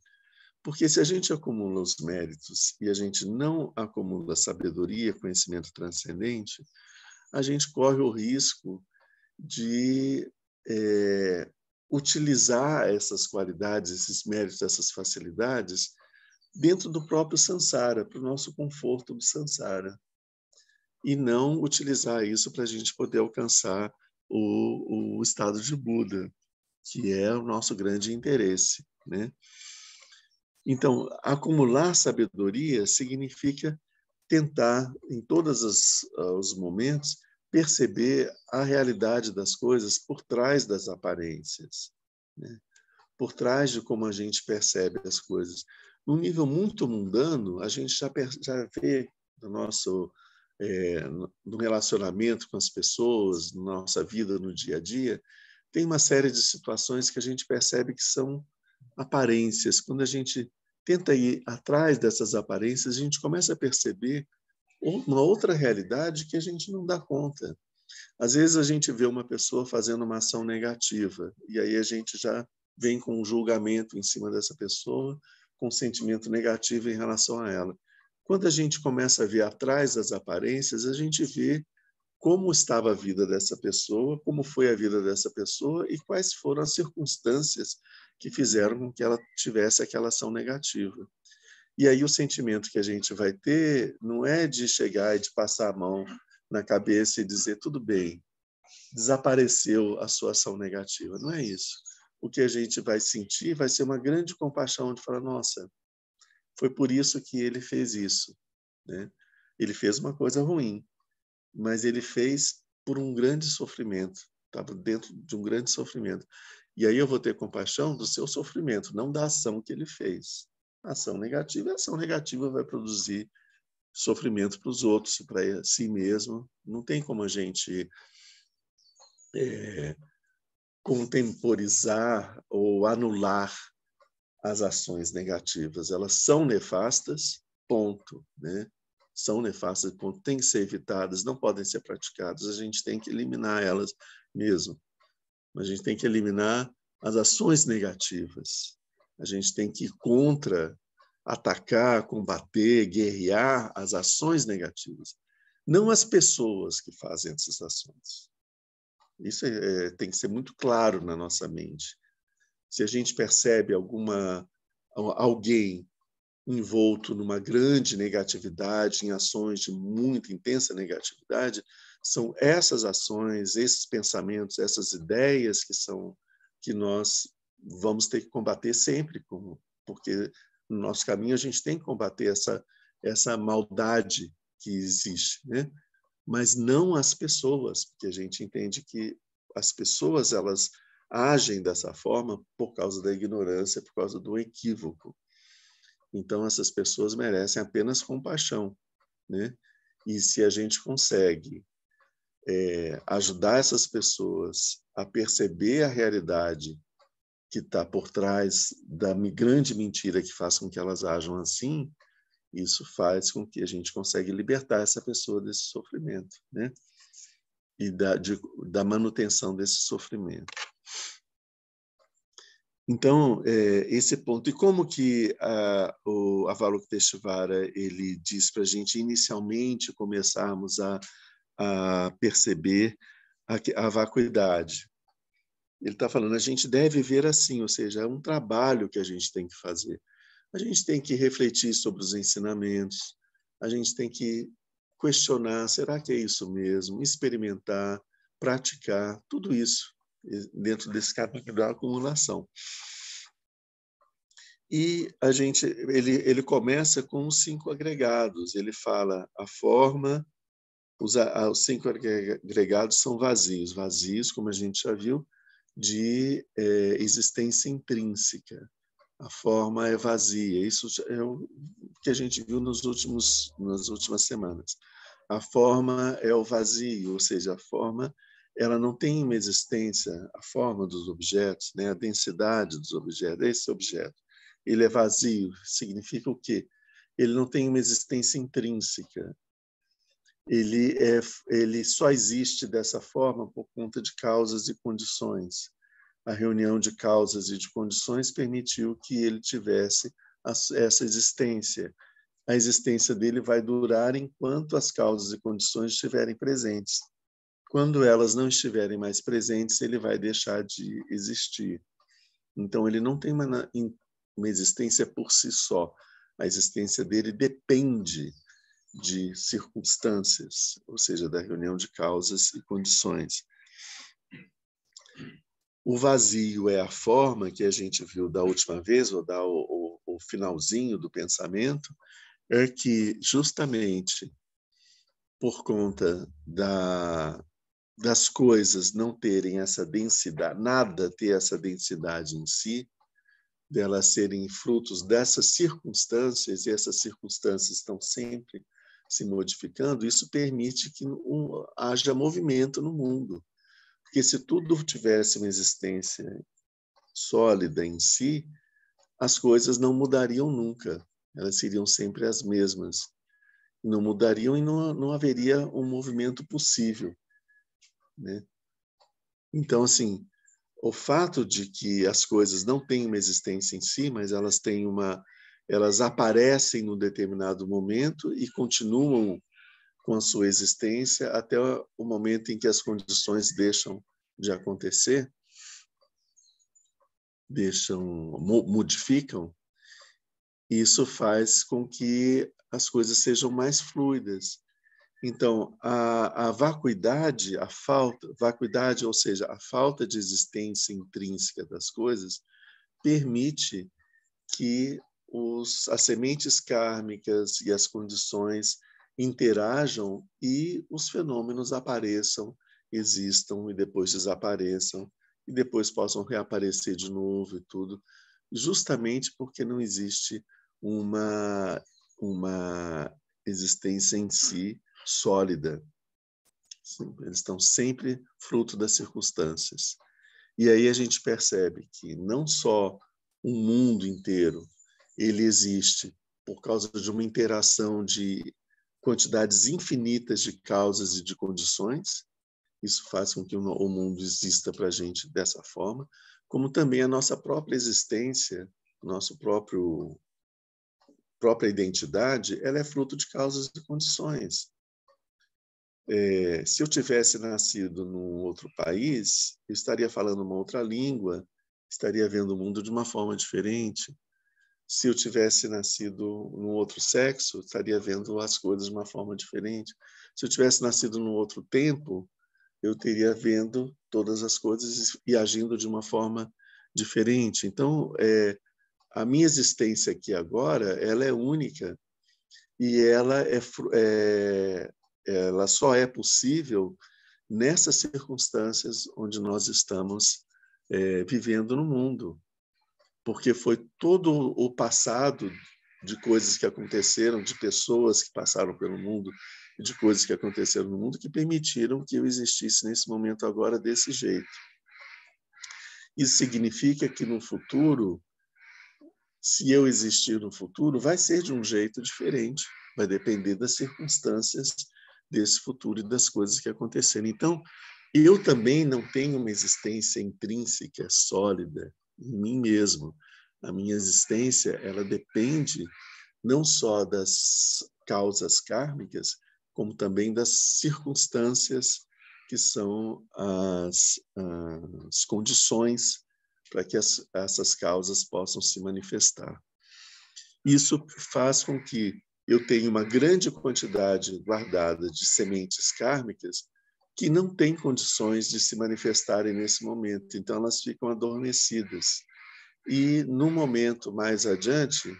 Porque se a gente acumula os méritos e a gente não acumula sabedoria, conhecimento transcendente, a gente corre o risco de utilizar essas qualidades, esses méritos, essas facilidades dentro do próprio samsara, para o nosso conforto do samsara, e não utilizar isso para a gente poder alcançar o estado de Buda, que é o nosso grande interesse, né? Então, acumular sabedoria significa tentar, em todos os momentos, perceber a realidade das coisas por trás das aparências, né? Por trás de como a gente percebe as coisas. Num nível muito mundano, a gente já vê no relacionamento com as pessoas, na nossa vida no dia a dia, tem uma série de situações que a gente percebe que são aparências. Quando a gente tenta ir atrás dessas aparências, a gente começa a perceber uma outra realidade que a gente não dá conta. Às vezes a gente vê uma pessoa fazendo uma ação negativa e aí a gente já vem com um julgamento em cima dessa pessoa, com um sentimento negativo em relação a ela. Quando a gente começa a ver atrás das aparências, a gente vê como estava a vida dessa pessoa, como foi a vida dessa pessoa e quais foram as circunstâncias que fizeram com que ela tivesse aquela ação negativa. E aí o sentimento que a gente vai ter não é de chegar e de passar a mão na cabeça e dizer tudo bem, desapareceu a sua ação negativa. Não é isso. O que a gente vai sentir vai ser uma grande compaixão de falar, nossa, foi por isso que ele fez isso, né? Ele fez uma coisa ruim, mas ele fez por um grande sofrimento, estava dentro de um grande sofrimento. E aí eu vou ter compaixão do seu sofrimento, não da ação que ele fez. A ação negativa vai produzir sofrimento para os outros, para si mesmo. Não tem como a gente contemporizar ou anular as ações negativas. Elas são nefastas, ponto, né? São nefastas, ponto. Têm que ser evitadas, não podem ser praticadas. A gente tem que eliminar elas mesmo. A gente tem que eliminar as ações negativas. A gente tem que ir contra, atacar, combater, guerrear as ações negativas. Não as pessoas que fazem essas ações. Isso tem que ser muito claro na nossa mente. Se a gente percebe alguém envolto numa grande negatividade, em ações de muita intensa negatividade, são essas ações, esses pensamentos, essas ideias que nós vamos ter que combater sempre, porque no nosso caminho a gente tem que combater essa maldade que existe, né? mas não as pessoas, porque a gente entende que as pessoas elas agem dessa forma por causa da ignorância, por causa do equívoco. Então, essas pessoas merecem apenas compaixão, né? E se a gente consegue ajudar essas pessoas a perceber a realidade que está por trás da grande mentira que faz com que elas ajam assim, isso faz com que a gente consiga libertar essa pessoa desse sofrimento, né? E da manutenção desse sofrimento. Então, esse ponto. E como que o Avalokiteshvara ele diz para a gente inicialmente começarmos a perceber a vacuidade? Ele está falando, a gente deve ver assim, ou seja, é um trabalho que a gente tem que fazer. A gente tem que refletir sobre os ensinamentos, a gente tem que questionar, será que é isso mesmo? Experimentar, praticar, tudo isso dentro desse capítulo da acumulação. E ele começa com os 5 agregados. Ele fala a forma, os 5 agregados são vazios. Vazios, como a gente já viu, de existência intrínseca. A forma é vazia. Isso é o que a gente viu nas últimas semanas. A forma é o vazio, ou seja, a forma ela não tem uma existência, a forma dos objetos, né? A densidade dos objetos, esse objeto. Ele é vazio, significa o quê? Ele não tem uma existência intrínseca. Ele só existe dessa forma por conta de causas e condições. A reunião de causas e de condições permitiu que ele tivesse essa existência. A existência dele vai durar enquanto as causas e condições estiverem presentes. Quando elas não estiverem mais presentes, ele vai deixar de existir. Então, ele não tem uma existência por si só. A existência dele depende de circunstâncias, ou seja, da reunião de causas e condições. O vazio é a forma que a gente viu da última vez, ou o finalzinho do pensamento, é que justamente por conta das coisas não terem essa densidade, nada ter essa densidade em si, delas serem frutos dessas circunstâncias, e essas circunstâncias estão sempre se modificando, isso permite que haja movimento no mundo. Porque se tudo tivesse uma existência sólida em si, as coisas não mudariam nunca. Elas seriam sempre as mesmas. Não mudariam e não haveria um movimento possível, né? Então, assim, o fato de que as coisas não têm uma existência em si, mas elas aparecem num determinado momento e continuam com a sua existência até o momento em que as condições deixam de acontecer, modificam, isso faz com que as coisas sejam mais fluidas. Então, a vacuidade, vacuidade, ou seja, a falta de existência intrínseca das coisas, permite que as sementes kármicas e as condições interajam e os fenômenos apareçam, existam e depois desapareçam e depois possam reaparecer de novo e tudo, justamente porque não existe uma existência em si sólida. Eles estão sempre fruto das circunstâncias. E aí a gente percebe que não só o mundo inteiro ele existe por causa de uma interação de quantidades infinitas de causas e de condições, isso faz com que o mundo exista para a gente dessa forma, como também a nossa própria existência, nossa própria identidade, ela é fruto de causas e condições. Se eu tivesse nascido num outro país, eu estaria falando uma outra língua, estaria vendo o mundo de uma forma diferente. Se eu tivesse nascido num outro sexo, estaria vendo as coisas de uma forma diferente. Se eu tivesse nascido num outro tempo, eu teria vendo todas as coisas e agindo de uma forma diferente. Então, a minha existência aqui agora, ela é única e ela ela só é possível nessas circunstâncias onde nós estamos vivendo no mundo, porque foi todo o passado de coisas que aconteceram, de pessoas que passaram pelo mundo, de coisas que aconteceram no mundo que permitiram que eu existisse nesse momento agora desse jeito. Isso significa que no futuro, se eu existir no futuro, vai ser de um jeito diferente, vai depender das circunstâncias desse futuro e das coisas que acontecerem. Então, eu também não tenho uma existência intrínseca, sólida, em mim mesmo. A minha existência, ela depende não só das causas kármicas, como também das circunstâncias que são as condições para que essas causas possam se manifestar. Isso faz com que eu tenha uma grande quantidade guardada de sementes kármicas que não têm condições de se manifestarem nesse momento, então elas ficam adormecidas. E no momento mais adiante,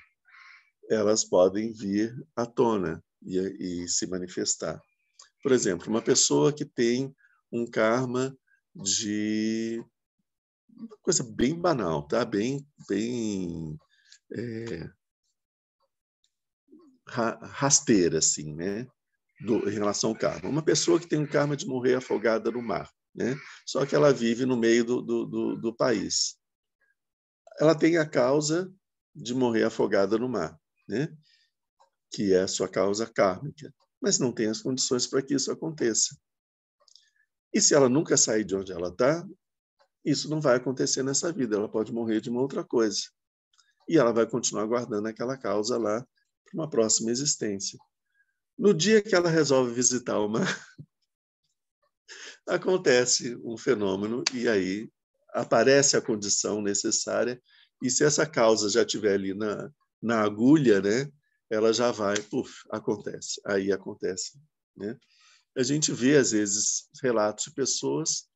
elas podem vir à tona e se manifestar. Por exemplo, uma pessoa que tem um karma de uma coisa bem banal, tá? Bem rasteira, assim, né? Em relação ao karma. Uma pessoa que tem um karma de morrer afogada no mar, né? Só que ela vive no meio do país. Ela tem a causa de morrer afogada no mar, né? Que é a sua causa kármica, mas não tem as condições para que isso aconteça. E se ela nunca sair de onde ela está, isso não vai acontecer nessa vida, ela pode morrer de uma outra coisa. E ela vai continuar guardando aquela causa lá para uma próxima existência. No dia que ela resolve visitar o mar, acontece um fenômeno e aí aparece a condição necessária e se essa causa já estiver ali na agulha, né, ela já vai, acontece. Aí acontece, né? A gente vê, às vezes, relatos de pessoas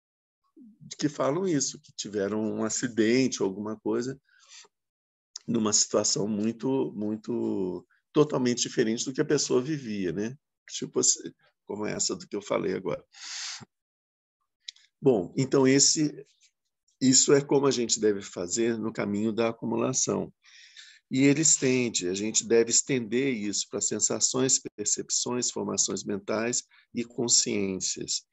que falam isso, que tiveram um acidente ou alguma coisa numa situação totalmente diferente do que a pessoa vivia, né? Tipo assim, como essa do que eu falei agora. Bom, então isso é como a gente deve fazer no caminho da acumulação. E ele estende, a gente deve estender isso para sensações, percepções, formações mentais e consciências.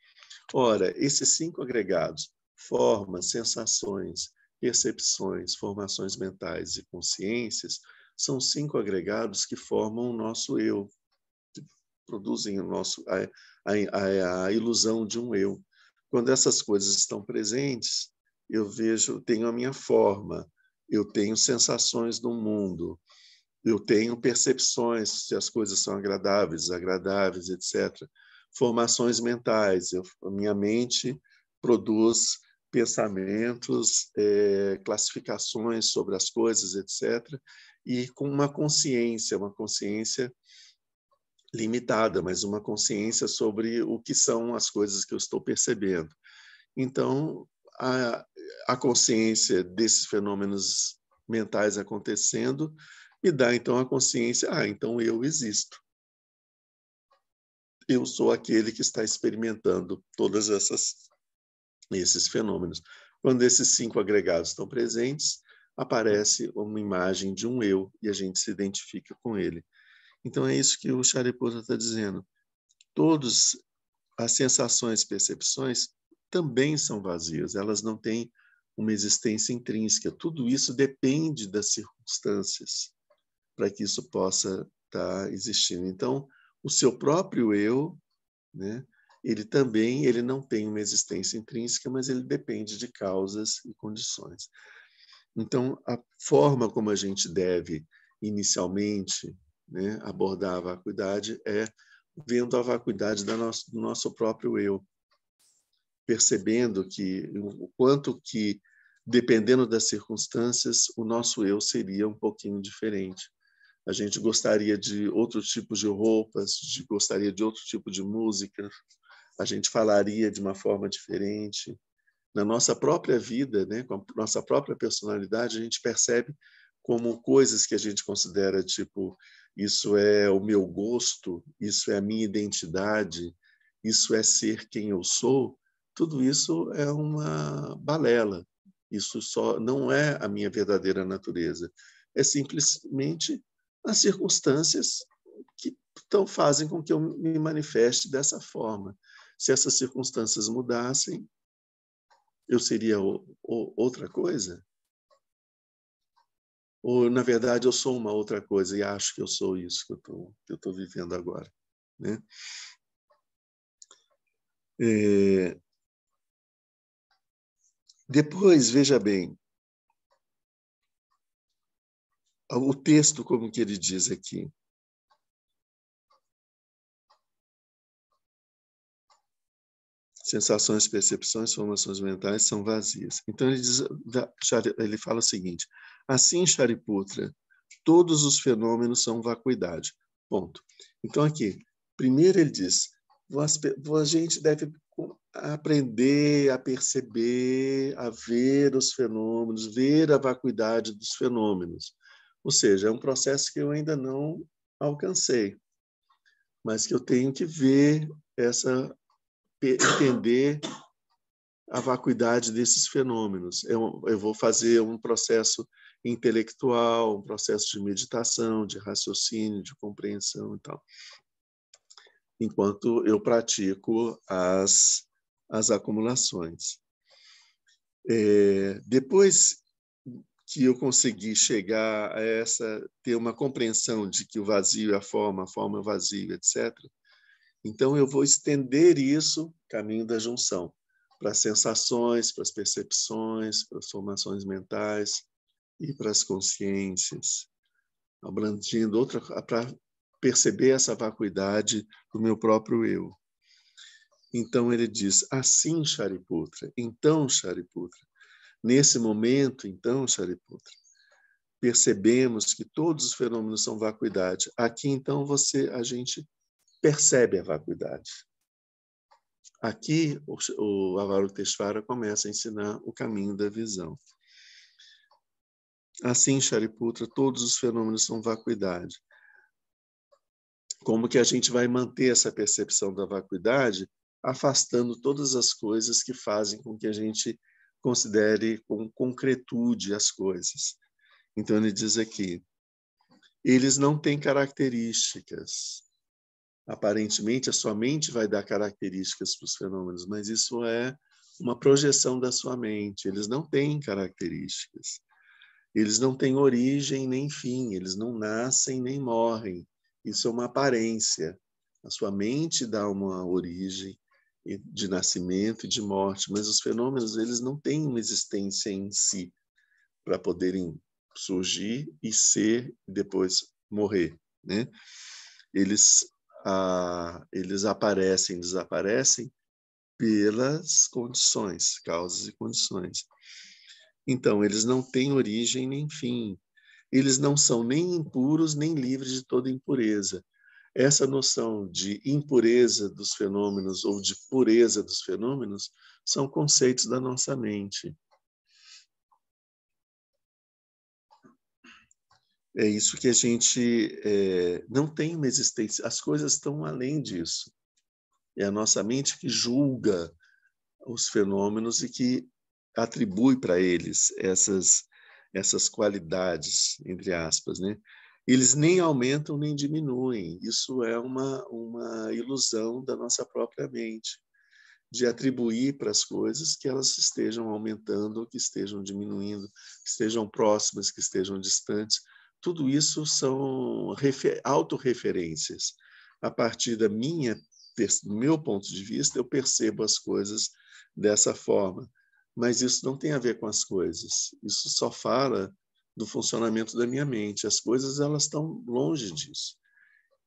Ora, esses 5 agregados, formas, sensações, percepções, formações mentais e consciências, são 5 agregados que formam o nosso eu, que produzem a ilusão de um eu. Quando essas coisas estão presentes, eu tenho a minha forma, eu tenho sensações do mundo, eu tenho percepções se as coisas são agradáveis, desagradáveis, etc. Formações mentais, a minha mente produz pensamentos, classificações sobre as coisas, etc. E com uma consciência limitada, mas uma consciência sobre o que são as coisas que eu estou percebendo. Então, a consciência desses fenômenos mentais acontecendo me dá, então, a consciência, então eu existo. Eu sou aquele que está experimentando todos esses fenômenos. Quando esses 5 agregados estão presentes, aparece uma imagem de um eu e a gente se identifica com ele. Então, é isso que o Shariputra está dizendo. Todas as sensações e percepções também são vazias, elas não têm uma existência intrínseca. Tudo isso depende das circunstâncias para que isso possa estar existindo. Então, o seu próprio eu, né, ele não tem uma existência intrínseca, mas ele depende de causas e condições. Então, a forma como a gente deve inicialmente, né, abordar a vacuidade é vendo a vacuidade do nosso próprio eu, percebendo que o quanto que, dependendo das circunstâncias, o nosso eu seria um pouquinho diferente. A gente gostaria de outros tipos de roupas, gostaria de outro tipo de música, a gente falaria de uma forma diferente. Na nossa própria vida, né, com a nossa própria personalidade, a gente percebe como coisas que a gente considera, tipo, isso é o meu gosto, isso é a minha identidade, isso é ser quem eu sou, tudo isso é uma balela. Isso só não é a minha verdadeira natureza. É simplesmente as circunstâncias que fazem com que eu me manifeste dessa forma. Se essas circunstâncias mudassem, eu seria outra coisa? Ou, na verdade, eu sou uma outra coisa e acho que eu sou isso que eu estou vivendo agora, né? Depois, veja bem, o texto, como que ele diz aqui. Sensações, percepções, formações mentais são vazias. Então, ele fala o seguinte, assim, Shariputra, todos os fenômenos são vacuidade. Ponto. Então, aqui, primeiro ele diz, a gente deve aprender a perceber, a ver os fenômenos, ver a vacuidade dos fenômenos. Ou seja, é um processo que eu ainda não alcancei, mas que eu tenho que ver entender a vacuidade desses fenômenos. Eu vou fazer um processo intelectual, um processo de meditação, de raciocínio, de compreensão e tal, enquanto eu pratico as acumulações. Depois que eu consegui chegar a ter uma compreensão de que o vazio é a forma é o vazio, etc., então eu vou estender isso, caminho da junção, para as sensações, para as percepções, para as formações mentais e para as consciências, abrangindo para perceber essa vacuidade do meu próprio eu. Então ele diz, assim, Shariputra, então, Shariputra, nesse momento, então, Shariputra, percebemos que todos os fenômenos são vacuidade. Aqui, então, a gente percebe a vacuidade. Aqui, o Avalokiteshvara começa a ensinar o caminho da visão. Assim, Shariputra, todos os fenômenos são vacuidade. Como que a gente vai manter essa percepção da vacuidade, afastando todas as coisas que fazem com que a gente considere com concretude as coisas. Então, ele diz aqui, eles não têm características. Aparentemente, a sua mente vai dar características para os fenômenos, mas isso é uma projeção da sua mente. Eles não têm características. Eles não têm origem nem fim. Eles não nascem nem morrem. Isso é uma aparência. A sua mente dá uma origem de nascimento e de morte, mas os fenômenos eles não têm uma existência em si para poderem surgir e ser e depois morrer, né? Eles aparecem, desaparecem pelas condições, causas e condições. Então, eles não têm origem nem fim. Eles não são nem impuros, nem livres de toda impureza. Essa noção de impureza dos fenômenos ou de pureza dos fenômenos são conceitos da nossa mente. É isso que a gente não tem uma existência. As coisas estão além disso. É a nossa mente que julga os fenômenos e que atribui para eles essas qualidades, entre aspas, né? Eles nem aumentam nem diminuem. Isso é uma ilusão da nossa própria mente, de atribuir para as coisas que elas estejam aumentando, que estejam diminuindo, que estejam próximas, que estejam distantes. Tudo isso são autorreferências. A partir do meu ponto de vista, eu percebo as coisas dessa forma. Mas isso não tem a ver com as coisas. Isso só fala do funcionamento da minha mente. As coisas elas estão longe disso.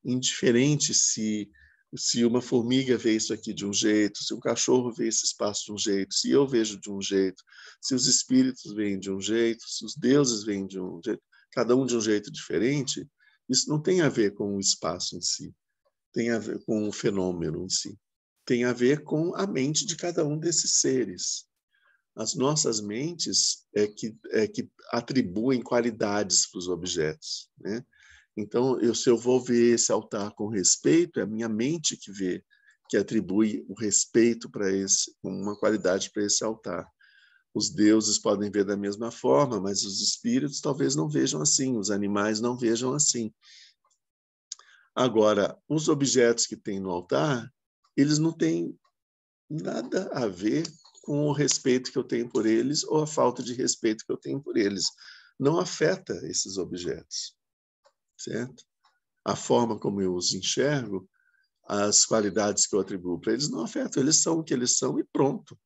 Indiferente se uma formiga vê isso aqui de um jeito, se um cachorro vê esse espaço de um jeito, se eu vejo de um jeito, se os espíritos veem de um jeito, se os deuses veem de um jeito, cada um de um jeito diferente, isso não tem a ver com o espaço em si, tem a ver com o fenômeno em si, tem a ver com a mente de cada um desses seres. As nossas mentes é que atribuem qualidades para os objetos, né? Então, se eu vou ver esse altar com respeito, é a minha mente que vê, que atribui o respeito para uma qualidade para esse altar. Os deuses podem ver da mesma forma, mas os espíritos talvez não vejam assim, os animais não vejam assim. Agora, os objetos que tem no altar, eles não têm nada a ver com o respeito que eu tenho por eles ou a falta de respeito que eu tenho por eles. Não afeta esses objetos, certo? A forma como eu os enxergo, as qualidades que eu atribuo para eles não afetam. Eles são o que eles são e pronto.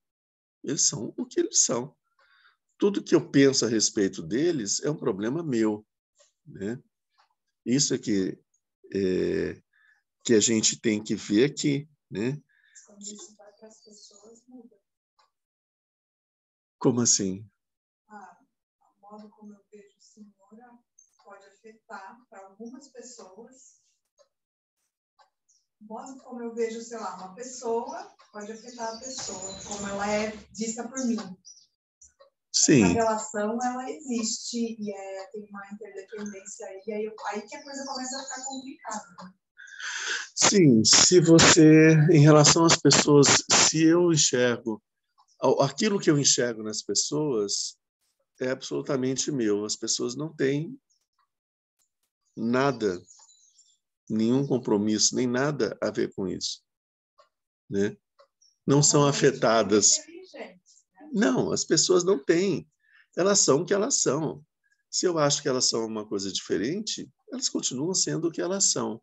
Eles são o que eles são. Tudo que eu penso a respeito deles é um problema meu, né? Isso é que a gente tem que ver aqui, né? Quando isso vai para as pessoas, muda. Como assim? O modo como eu vejo o Senhor pode afetar para algumas pessoas. O modo como eu vejo, sei lá, uma pessoa pode afetar a pessoa, como ela é vista por mim. Sim. Essa relação, ela existe e tem uma interdependência aí que a coisa começa a ficar complicada. Sim, se você, em relação às pessoas, se eu enxergo, aquilo que eu enxergo nas pessoas é absolutamente meu. As pessoas não têm nada, nenhum compromisso, nem nada a ver com isso, né? Não são afetadas. Não, as pessoas não têm. Elas são o que elas são. Se eu acho que elas são uma coisa diferente, elas continuam sendo o que elas são.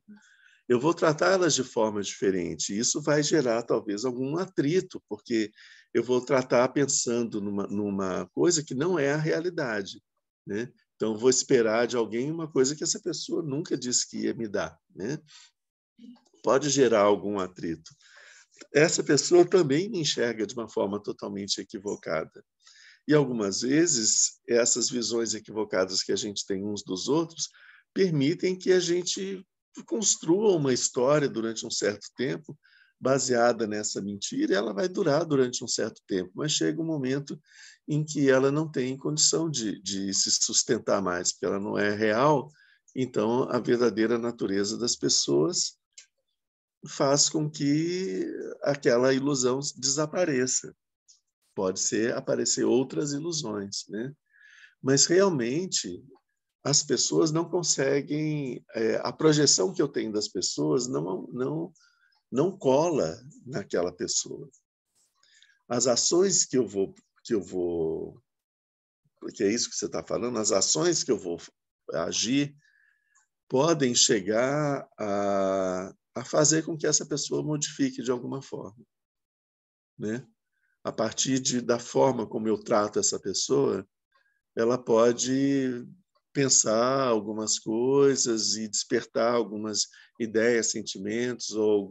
Eu vou tratá-las de forma diferente. Isso vai gerar, talvez, algum atrito, porque eu vou tratar pensando numa coisa que não é a realidade, né? Então, eu vou esperar de alguém uma coisa que essa pessoa nunca disse que ia me dar, né? Pode gerar algum atrito. Essa pessoa também me enxerga de uma forma totalmente equivocada. E, algumas vezes, essas visões equivocadas que a gente tem uns dos outros permitem que a gente construa uma história durante um certo tempo baseada nessa mentira, e ela vai durar durante um certo tempo, mas chega um momento em que ela não tem condição de se sustentar mais, porque ela não é real. Então, a verdadeira natureza das pessoas faz com que aquela ilusão desapareça. Pode ser aparecer outras ilusões, né? Mas realmente as pessoas não conseguem, a projeção que eu tenho das pessoas não cola naquela pessoa. As ações que eu vou, porque é isso que você está falando, as ações que eu vou agir podem chegar a fazer com que essa pessoa modifique de alguma forma, né? A partir da forma como eu trato essa pessoa, ela pode pensar algumas coisas e despertar algumas ideias, sentimentos ou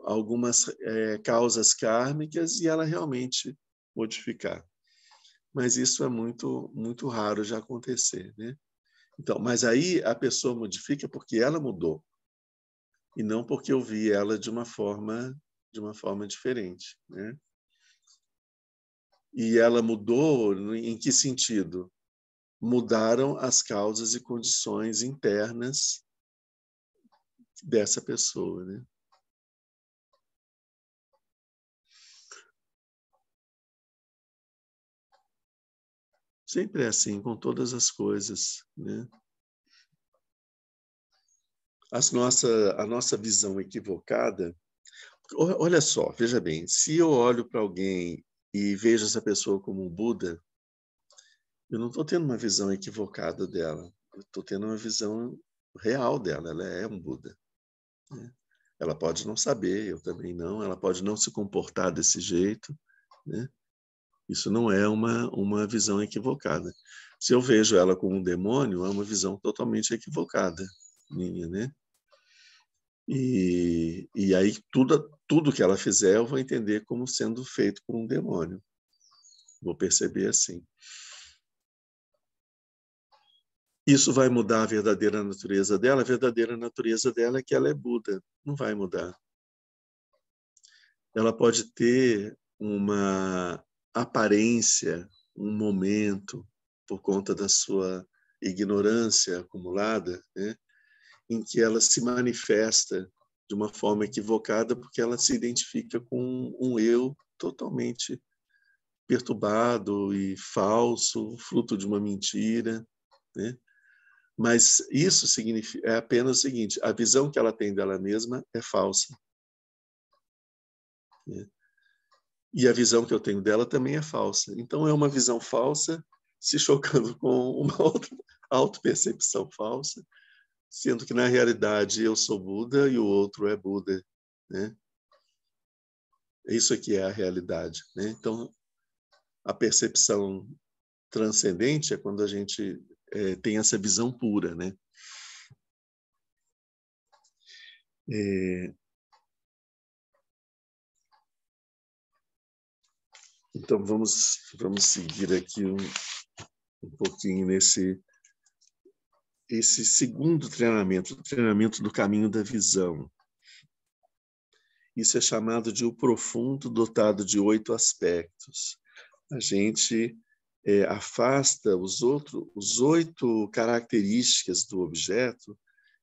algumas causas kármicas e ela realmente modificar. Mas isso é muito, muito raro de acontecer, né? Então, mas aí a pessoa modifica porque ela mudou e não porque eu vi ela de uma forma diferente, né? E ela mudou em que sentido? Mudaram as causas e condições internas dessa pessoa, né? Sempre é assim com todas as coisas, né? A nossa visão equivocada. Olha só, veja bem, se eu olho para alguém e vejo essa pessoa como um Buda, eu não estou tendo uma visão equivocada dela, eu estou tendo uma visão real dela, ela é um Buda, né? Ela pode não saber, eu também não, ela pode não se comportar desse jeito, né? Isso não é uma visão equivocada. Se eu vejo ela como um demônio, é uma visão totalmente equivocada minha, né? E aí tudo que ela fizer eu vou entender como sendo feito por um demônio. Vou perceber assim. Isso vai mudar a verdadeira natureza dela? A verdadeira natureza dela é que ela é Buda. Não vai mudar. Ela pode ter aparência, um momento, por conta da sua ignorância acumulada, né, em que ela se manifesta de uma forma equivocada, porque ela se identifica com um eu totalmente perturbado e falso, fruto de uma mentira, né? Mas isso significa, é apenas o seguinte: a visão que ela tem dela mesma é falsa, né? E a visão que eu tenho dela também é falsa. Então é uma visão falsa se chocando com uma outra autopercepção falsa, sendo que na realidade eu sou Buda e o outro é Buda, né? Isso aqui é a realidade, né? Então a percepção transcendente é quando a gente tem essa visão pura, né? Então vamos seguir aqui um pouquinho esse segundo treinamento, o treinamento do caminho da visão. Isso é chamado de o profundo, dotado de 8 aspectos. A gente afasta os 8 características do objeto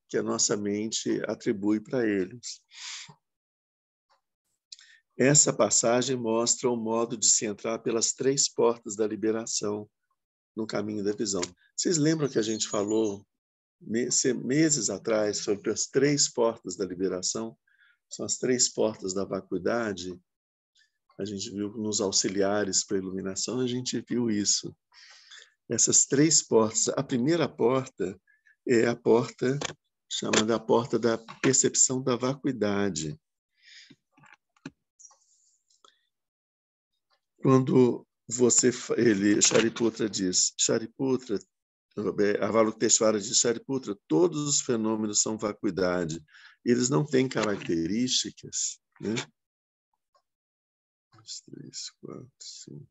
que a nossa mente atribui para eles. Essa passagem mostra o modo de se entrar pelas 3 portas da liberação no caminho da visão. Vocês lembram que a gente falou meses atrás sobre as 3 portas da liberação? São as 3 portas da vacuidade. A gente viu nos auxiliares para a iluminação, a gente viu isso. Essas 3 portas. A primeira porta é a porta chamada a porta da percepção da vacuidade. Quando Shariputra diz, Avalokiteshvara diz, Shariputra, todos os fenômenos são vacuidade. Eles não têm características, né? 1, 2, 3, 4, 5.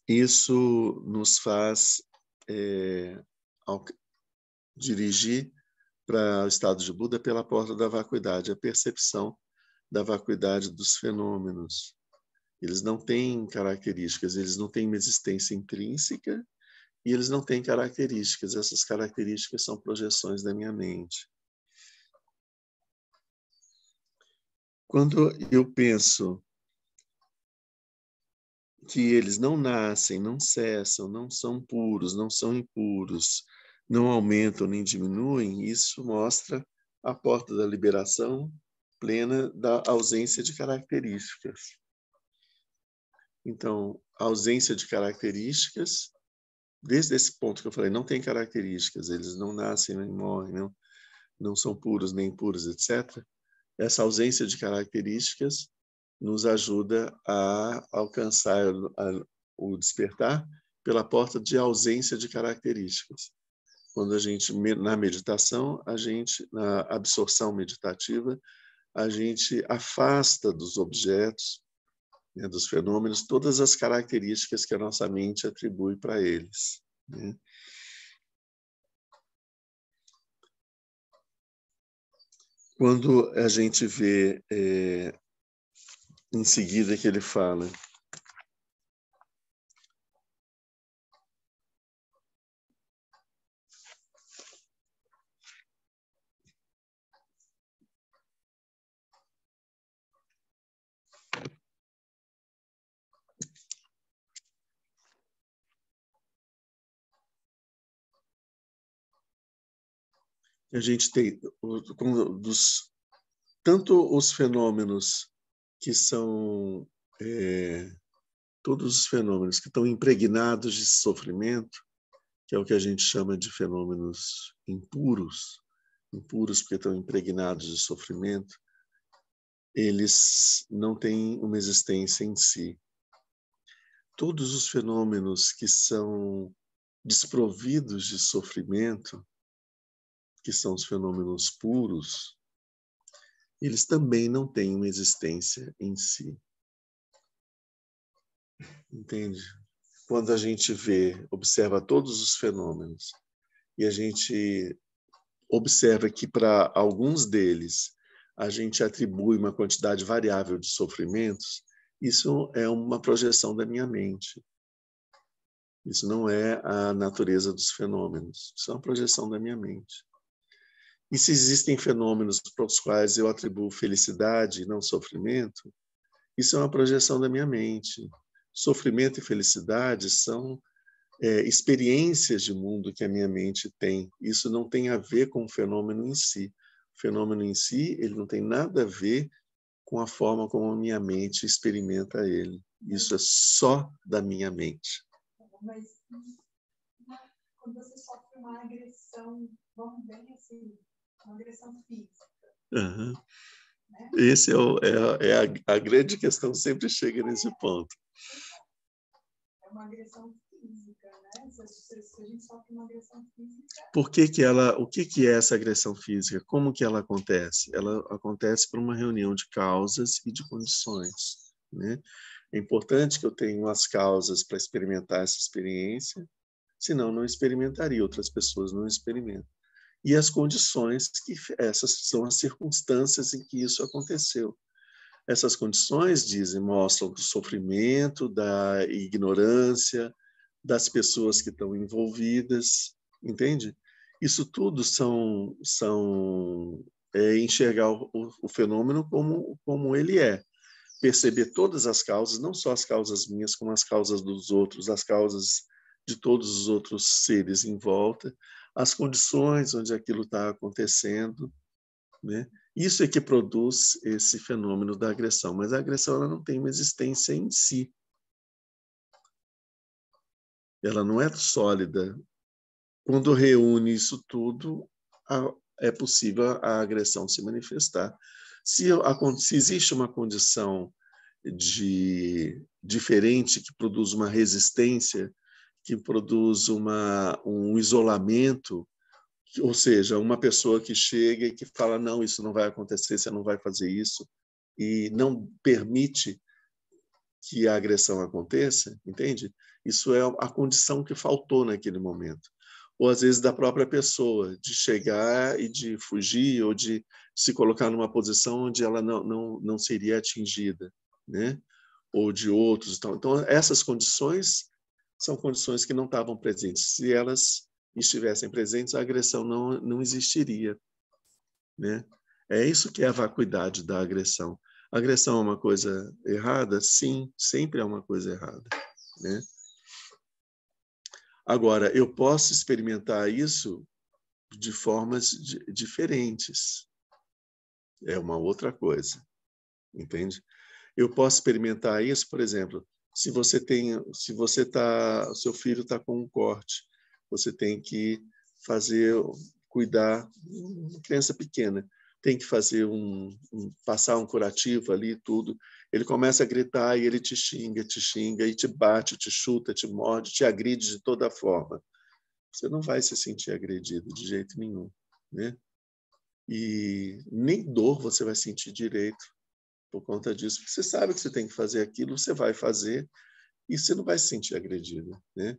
Isso nos faz dirigir para o estado de Buda pela porta da vacuidade, a percepção da vacuidade dos fenômenos. Eles não têm características, eles não têm uma existência intrínseca e eles não têm características. Essas características são projeções da minha mente. Quando eu penso que eles não nascem, não cessam, não são puros, não são impuros, não aumentam nem diminuem, isso mostra a porta da liberação plena da ausência de características. Então, a ausência de características, desde esse ponto que eu falei, não tem características, eles não nascem nem morrem, não são puros nem impuros, etc. Essa ausência de características nos ajuda a alcançar o despertar pela porta de ausência de características. Quando a gente, na meditação, na absorção meditativa, a gente afasta dos objetos, né, dos fenômenos, todas as características que a nossa mente atribui para eles, né? Quando a gente vê em seguida que ele fala que a gente tem tanto os fenômenos que são todos os fenômenos que estão impregnados de sofrimento, que é o que a gente chama de fenômenos impuros porque estão impregnados de sofrimento, eles não têm uma existência em si. Todos os fenômenos que são desprovidos de sofrimento, que são os fenômenos puros, eles também não têm uma existência em si. Entende? Quando a gente observa todos os fenômenos e a gente observa que para alguns deles a gente atribui uma quantidade variável de sofrimentos, isso é uma projeção da minha mente. Isso não é a natureza dos fenômenos, isso é uma projeção da minha mente. E se existem fenômenos para os quais eu atribuo felicidade e não sofrimento, isso é uma projeção da minha mente. Sofrimento e felicidade são experiências de mundo que a minha mente tem. Isso não tem a ver com o fenômeno em si. O fenômeno em si, ele não tem nada a ver com a forma como a minha mente experimenta ele. Isso é só da minha mente. Mas quando você sofre uma agressão, vamos bem assim, uma agressão física. Uhum. Né? Esse a grande questão, sempre chega nesse ponto. É uma agressão física, né? Se a gente sofre uma agressão física... O que é essa agressão física? Como que ela acontece? Ela acontece por uma reunião de causas e de condições, né? É importante que eu tenha as causas para experimentar essa experiência, senão não experimentaria, outras pessoas não experimentam. E as condições, que essas são as circunstâncias em que isso aconteceu. Essas condições, mostram do sofrimento, da ignorância, das pessoas que estão envolvidas, entende? Isso tudo enxergar o fenômeno como ele é. Perceber todas as causas, não só as causas minhas, como as causas dos outros, as causas de todos os outros seres em volta, as condições onde aquilo está acontecendo, né? Isso é que produz esse fenômeno da agressão, mas a agressão ela não tem uma existência em si. Ela não é sólida. Quando reúne isso tudo, é possível a agressão se manifestar. Se existe uma condição diferente que produz uma resistência, que produz um isolamento, ou seja, uma pessoa que chega e que fala, não, isso não vai acontecer, você não vai fazer isso, e não permite que a agressão aconteça, entende? Isso é a condição que faltou naquele momento. Ou, às vezes, da própria pessoa, de chegar e de fugir, ou de se colocar numa posição onde ela não seria atingida, né? Ou de outros. Então, essas condições são condições que não estavam presentes. Se elas estivessem presentes, a agressão não existiria, né? É isso que é a vacuidade da agressão. A agressão é uma coisa errada? Sim, sempre é uma coisa errada, né? Agora, eu posso experimentar isso de formas diferentes. É uma outra coisa, entende? Eu posso experimentar isso, por exemplo, seu filho está com um corte, você tem que cuidar, uma criança pequena, tem que fazer passar um curativo ali, tudo. Ele começa a gritar e ele te xinga, e te bate, te chuta, te morde, te agride de toda forma. Você não vai se sentir agredido de jeito nenhum, né? E nem dor você vai sentir direito por conta disso. Você sabe que você tem que fazer aquilo, você vai fazer e você não vai se sentir agredido, né?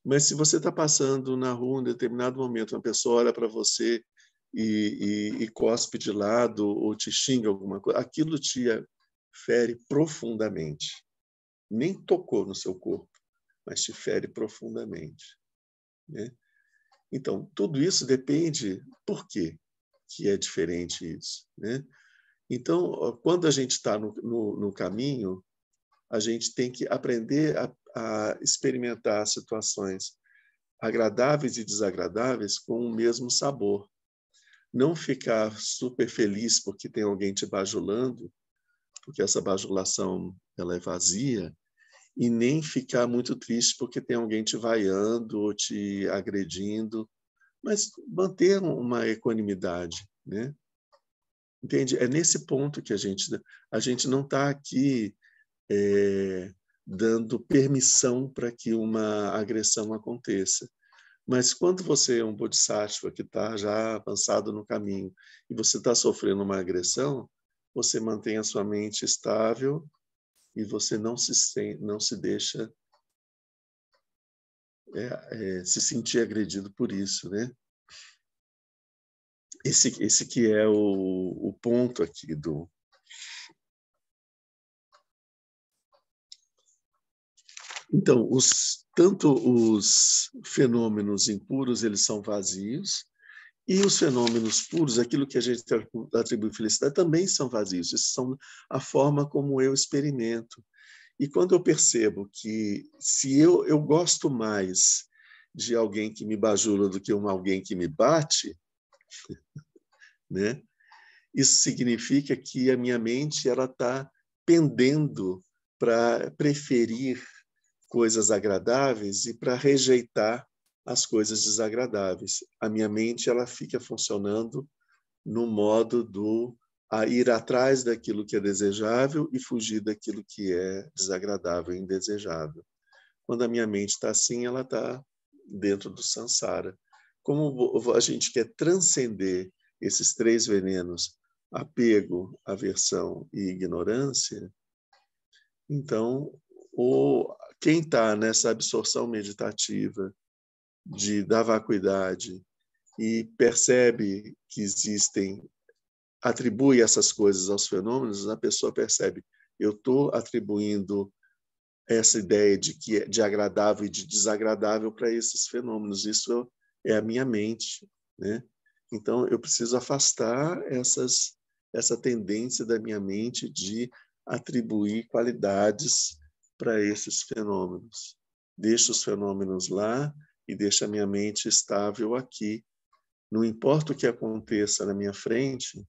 Mas se você está passando na rua em determinado momento, uma pessoa olha para você e cospe de lado ou te xinga alguma coisa, aquilo te fere profundamente. Nem tocou no seu corpo, mas te fere profundamente, né? Então, tudo isso depende por quê que é diferente isso, né? Então, quando a gente está no caminho, a gente tem que aprender a experimentar situações agradáveis e desagradáveis com o mesmo sabor. Não ficar super feliz porque tem alguém te bajulando, porque essa bajulação ela é vazia, e nem ficar muito triste porque tem alguém te vaiando ou te agredindo, mas manter uma equanimidade, né? Entende? É nesse ponto que a gente não está aqui dando permissão para que uma agressão aconteça. Mas quando você é um bodhisattva que está já avançado no caminho e você está sofrendo uma agressão, você mantém a sua mente estável e você não se deixa se sentir agredido por isso, né? esse que é o ponto aqui do... Então, tanto os fenômenos impuros, eles são vazios, e os fenômenos puros, aquilo que a gente atribui felicidade, também são vazios. Isso são a forma como eu experimento. E quando eu percebo que se eu gosto mais de alguém que me bajula do que alguém que me bate, né? Isso significa que a minha mente ela está pendendo para preferir coisas agradáveis e para rejeitar as coisas desagradáveis. A minha mente ela fica funcionando no modo a ir atrás daquilo que é desejável e fugir daquilo que é desagradável e indesejável. Quando a minha mente está assim, ela está dentro do samsara. Como a gente quer transcender esses 3 venenos, apego, aversão e ignorância, então quem está nessa absorção meditativa da vacuidade e percebe que atribui essas coisas aos fenômenos, a pessoa percebe, eu estou atribuindo essa ideia de agradável e de desagradável para esses fenômenos. Isso é a minha mente, né? Então, eu preciso afastar essa tendência da minha mente de atribuir qualidades para esses fenômenos. Deixo os fenômenos lá e deixo a minha mente estável aqui. Não importa o que aconteça na minha frente,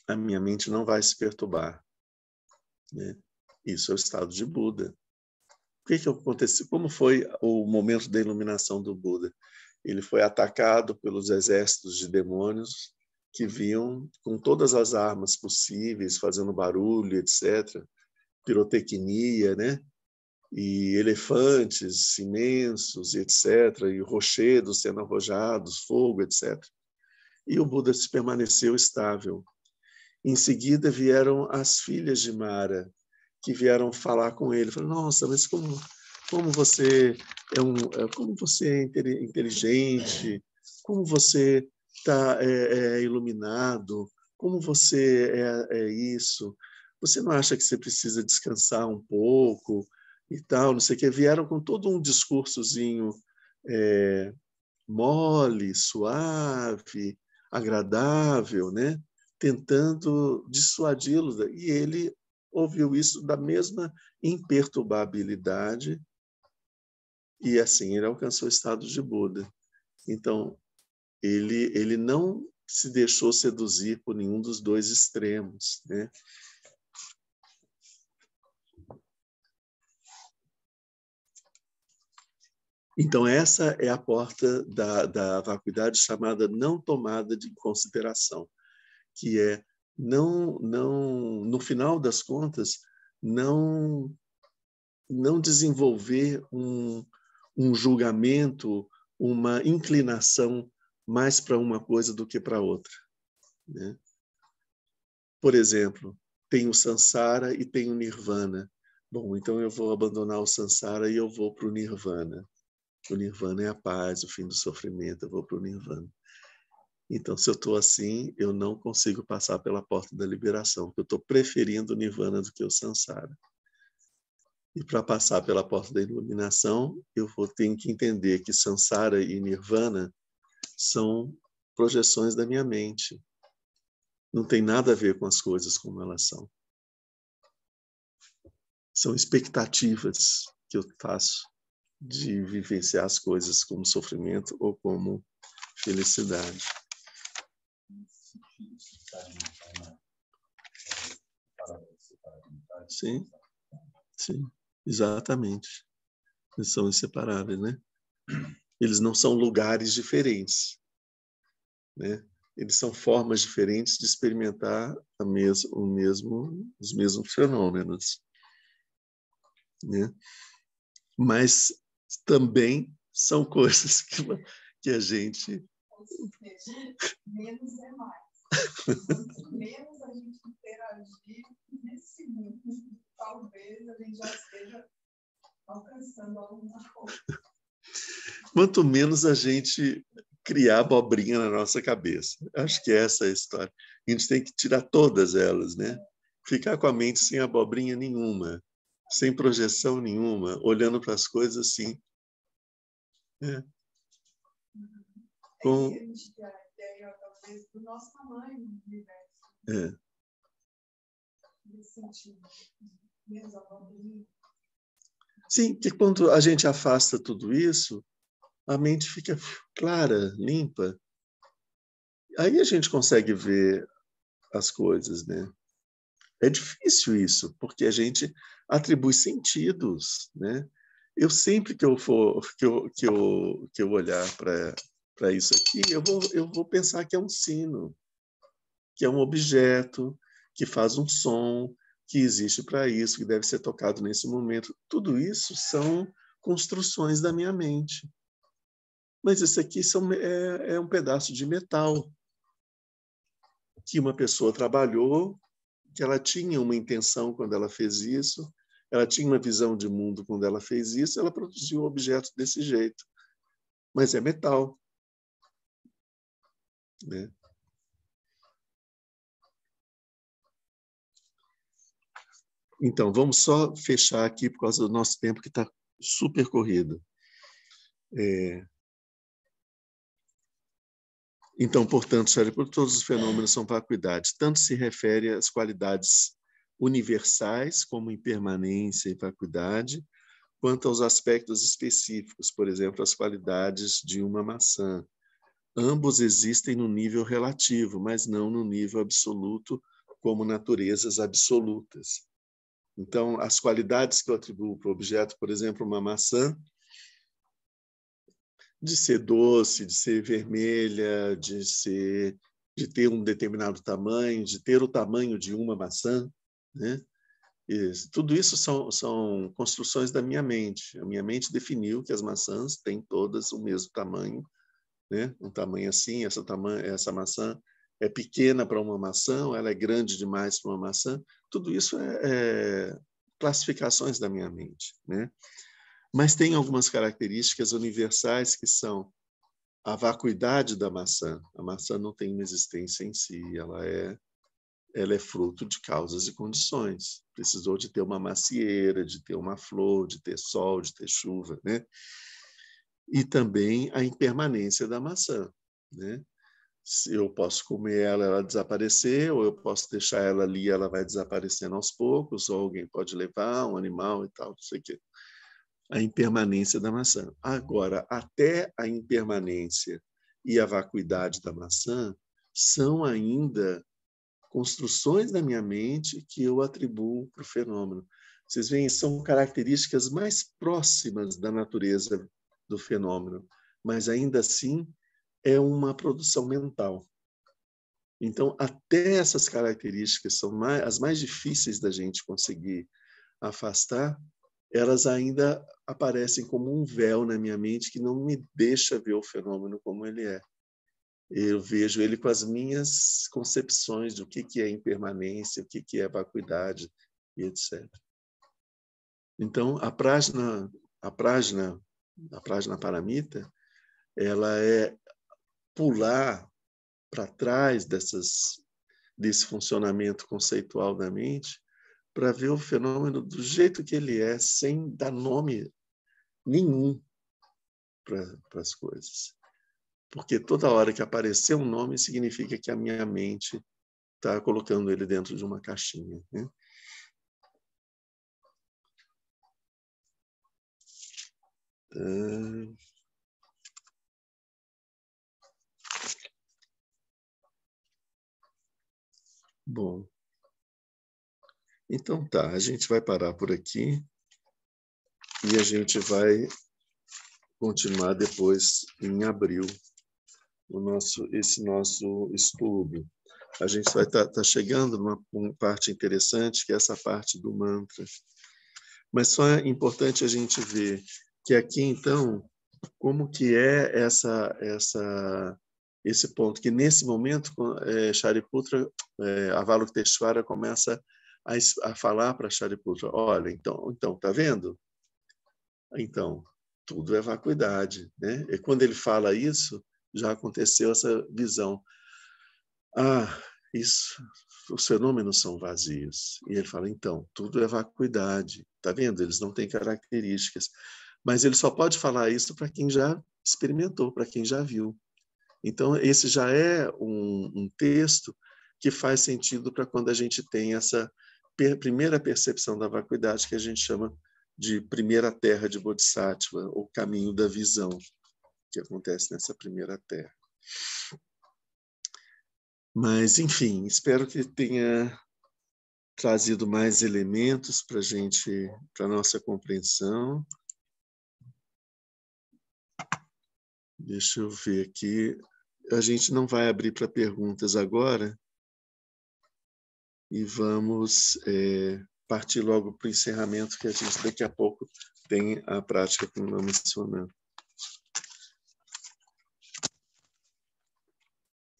a minha mente não vai se perturbar, né? Isso é o estado de Buda. O que aconteceu? Como foi o momento da iluminação do Buda? Ele foi atacado pelos exércitos de demônios que vinham com todas as armas possíveis, fazendo barulho, etc. Pirotecnia, né? E elefantes imensos, etc. E rochedos sendo arrojados, fogo, etc. E o Buda permaneceu estável. Em seguida vieram as filhas de Mara, que vieram falar com ele. Falaram, nossa, mas como você como você é inteligente, como você está iluminado, como você é isso, você não acha que você precisa descansar um pouco e tal, não sei o que. Vieram com todo um discursozinho mole, suave, agradável, né? Tentando dissuadi-lo. E ele ouviu isso da mesma imperturbabilidade e assim ele alcançou o estado de Buda. Então, ele não se deixou seduzir por nenhum dos 2 extremos, né? Então, essa é a porta da vacuidade chamada não tomada de consideração, que é não, no final das contas, não desenvolver um julgamento, uma inclinação mais para uma coisa do que para outra, né? Por exemplo, tem o Sansara e tem o Nirvana. Bom, então eu vou abandonar o Sansara e eu vou para o Nirvana. O Nirvana é a paz, o fim do sofrimento, eu vou para o Nirvana. Então, se eu estou assim, eu não consigo passar pela porta da liberação, porque eu estou preferindo o Nirvana do que o Sansara. E para passar pela porta da iluminação, eu vou ter que entender que Sansara e Nirvana são projeções da minha mente. Não tem nada a ver com as coisas como elas são. São expectativas que eu faço de vivenciar as coisas como sofrimento ou como felicidade. Sim, sim, exatamente. Eles são inseparáveis, né? Eles não são lugares diferentes, né? Eles são formas diferentes de experimentar os mesmos fenômenos, né? Mas também são coisas que a gente... Menos é mais. Quanto menos a gente interagir nesse mundo, talvez a gente já esteja alcançando alguma coisa. Quanto menos a gente criar abobrinha na nossa cabeça. Acho que essa é a história. A gente tem que tirar todas elas, né? Ficar com a mente sem abobrinha nenhuma, sem projeção nenhuma, olhando para as coisas assim. Né? Com... a gente tem a ideia, talvez, do nosso tamanho no universo. Nesse sentido. Menos abobrinha. Sim, que quando a gente afasta tudo isso, a mente fica clara, limpa. Aí a gente consegue ver as coisas, né? É difícil isso, porque a gente atribui sentidos, né? Eu sempre que eu for que eu olhar para isso aqui, eu vou pensar que é um sino, que é um objeto, que faz um som, que existe para isso, que deve ser tocado nesse momento. Tudo isso são construções da minha mente. Mas isso aqui é um pedaço de metal que uma pessoa trabalhou, que ela tinha uma intenção quando ela fez isso, ela tinha uma visão de mundo quando ela fez isso, ela produziu um objeto desse jeito. Mas é metal. Né? Então, vamos só fechar aqui por causa do nosso tempo que está super corrido. Então, portanto, Sariputta, todos os fenômenos são vacuidades. Tanto se refere às qualidades universais, como impermanência e vacuidade, quanto aos aspectos específicos, por exemplo, as qualidades de uma maçã. Ambos existem no nível relativo, mas não no nível absoluto, como naturezas absolutas. Então, as qualidades que eu atribuo para o objeto, por exemplo, uma maçã, de ser doce, de ser vermelha, de ter um determinado tamanho, de ter o tamanho de uma maçã, né? Tudo isso são construções da minha mente. A minha mente definiu que as maçãs têm todas o mesmo tamanho, né? Um tamanho assim, essa maçã é pequena para uma maçã, ou ela é grande demais para uma maçã. Tudo isso é classificações da minha mente, né? Mas tem algumas características universais que são a vacuidade da maçã. A maçã não tem uma existência em si, ela é fruto de causas e condições. Precisou de ter uma macieira, de ter uma flor, de ter sol, de ter chuva, né? E também a impermanência da maçã, né? Se eu posso comer ela, ela desaparecer, ou eu posso deixar ela ali, ela vai desaparecendo aos poucos, ou alguém pode levar, um animal e tal, não sei o quê. A impermanência da maçã. Agora, até a impermanência e a vacuidade da maçã são ainda construções da minha mente que eu atribuo para o fenômeno. Vocês veem, são características mais próximas da natureza do fenômeno, mas ainda assim é uma produção mental. Então, até essas características são as mais difíceis da gente conseguir afastar, elas ainda aparecem como um véu na minha mente que não me deixa ver o fenômeno como ele é. Eu vejo ele com as minhas concepções do que é impermanência, o que é vacuidade, e etc. Então, a prajna paramita, ela é pular para trás desse funcionamento conceitual da mente para ver o fenômeno do jeito que ele é, sem dar nome nenhum para as coisas. Porque toda hora que aparecer um nome significa que a minha mente está colocando ele dentro de uma caixinha. Né? Bom, então tá, a gente vai parar por aqui e a gente vai continuar depois em abril esse nosso estudo. A gente vai estar chegando numa parte interessante, que é essa parte do mantra. Mas só é importante a gente ver que aqui, então, como que é esse ponto, que nesse momento Shariputra, Avalokiteshvara começa a falar para Shariputra, olha, então, tá vendo? Então, tudo é vacuidade, né? E quando ele fala isso, já aconteceu essa visão. Isso, os fenômenos são vazios. E ele fala, então, tudo é vacuidade. Está vendo? Eles não têm características. Mas ele só pode falar isso para quem já experimentou, para quem já viu. Então, esse já é um texto que faz sentido para quando a gente tem essa primeira percepção da vacuidade, que a gente chama de primeira terra de Bodhisattva, ou caminho da visão, que acontece nessa primeira terra. Mas, enfim, espero que tenha trazido mais elementos para a nossa compreensão. Deixa eu ver aqui. A gente não vai abrir para perguntas agora e vamos partir logo para o encerramento, que a gente daqui a pouco tem a prática com o Lama Sonam.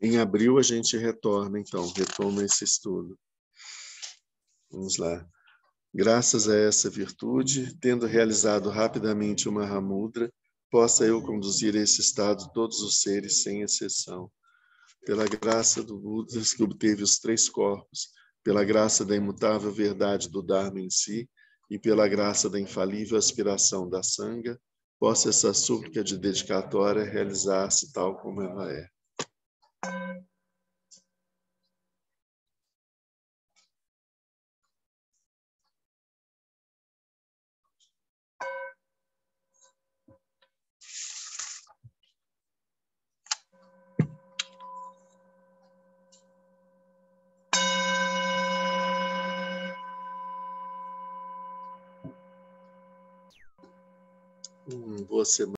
Em abril a gente retoma esse estudo. Vamos lá. Graças a essa virtude, tendo realizado rapidamente o Mahamudra, possa eu conduzir a esse estado todos os seres, sem exceção. Pela graça do Buda, que obteve os 3 corpos, pela graça da imutável verdade do Dharma em si, e pela graça da infalível aspiração da Sangha, possa essa súplica de dedicatória realizar-se tal como ela é. Boa semana.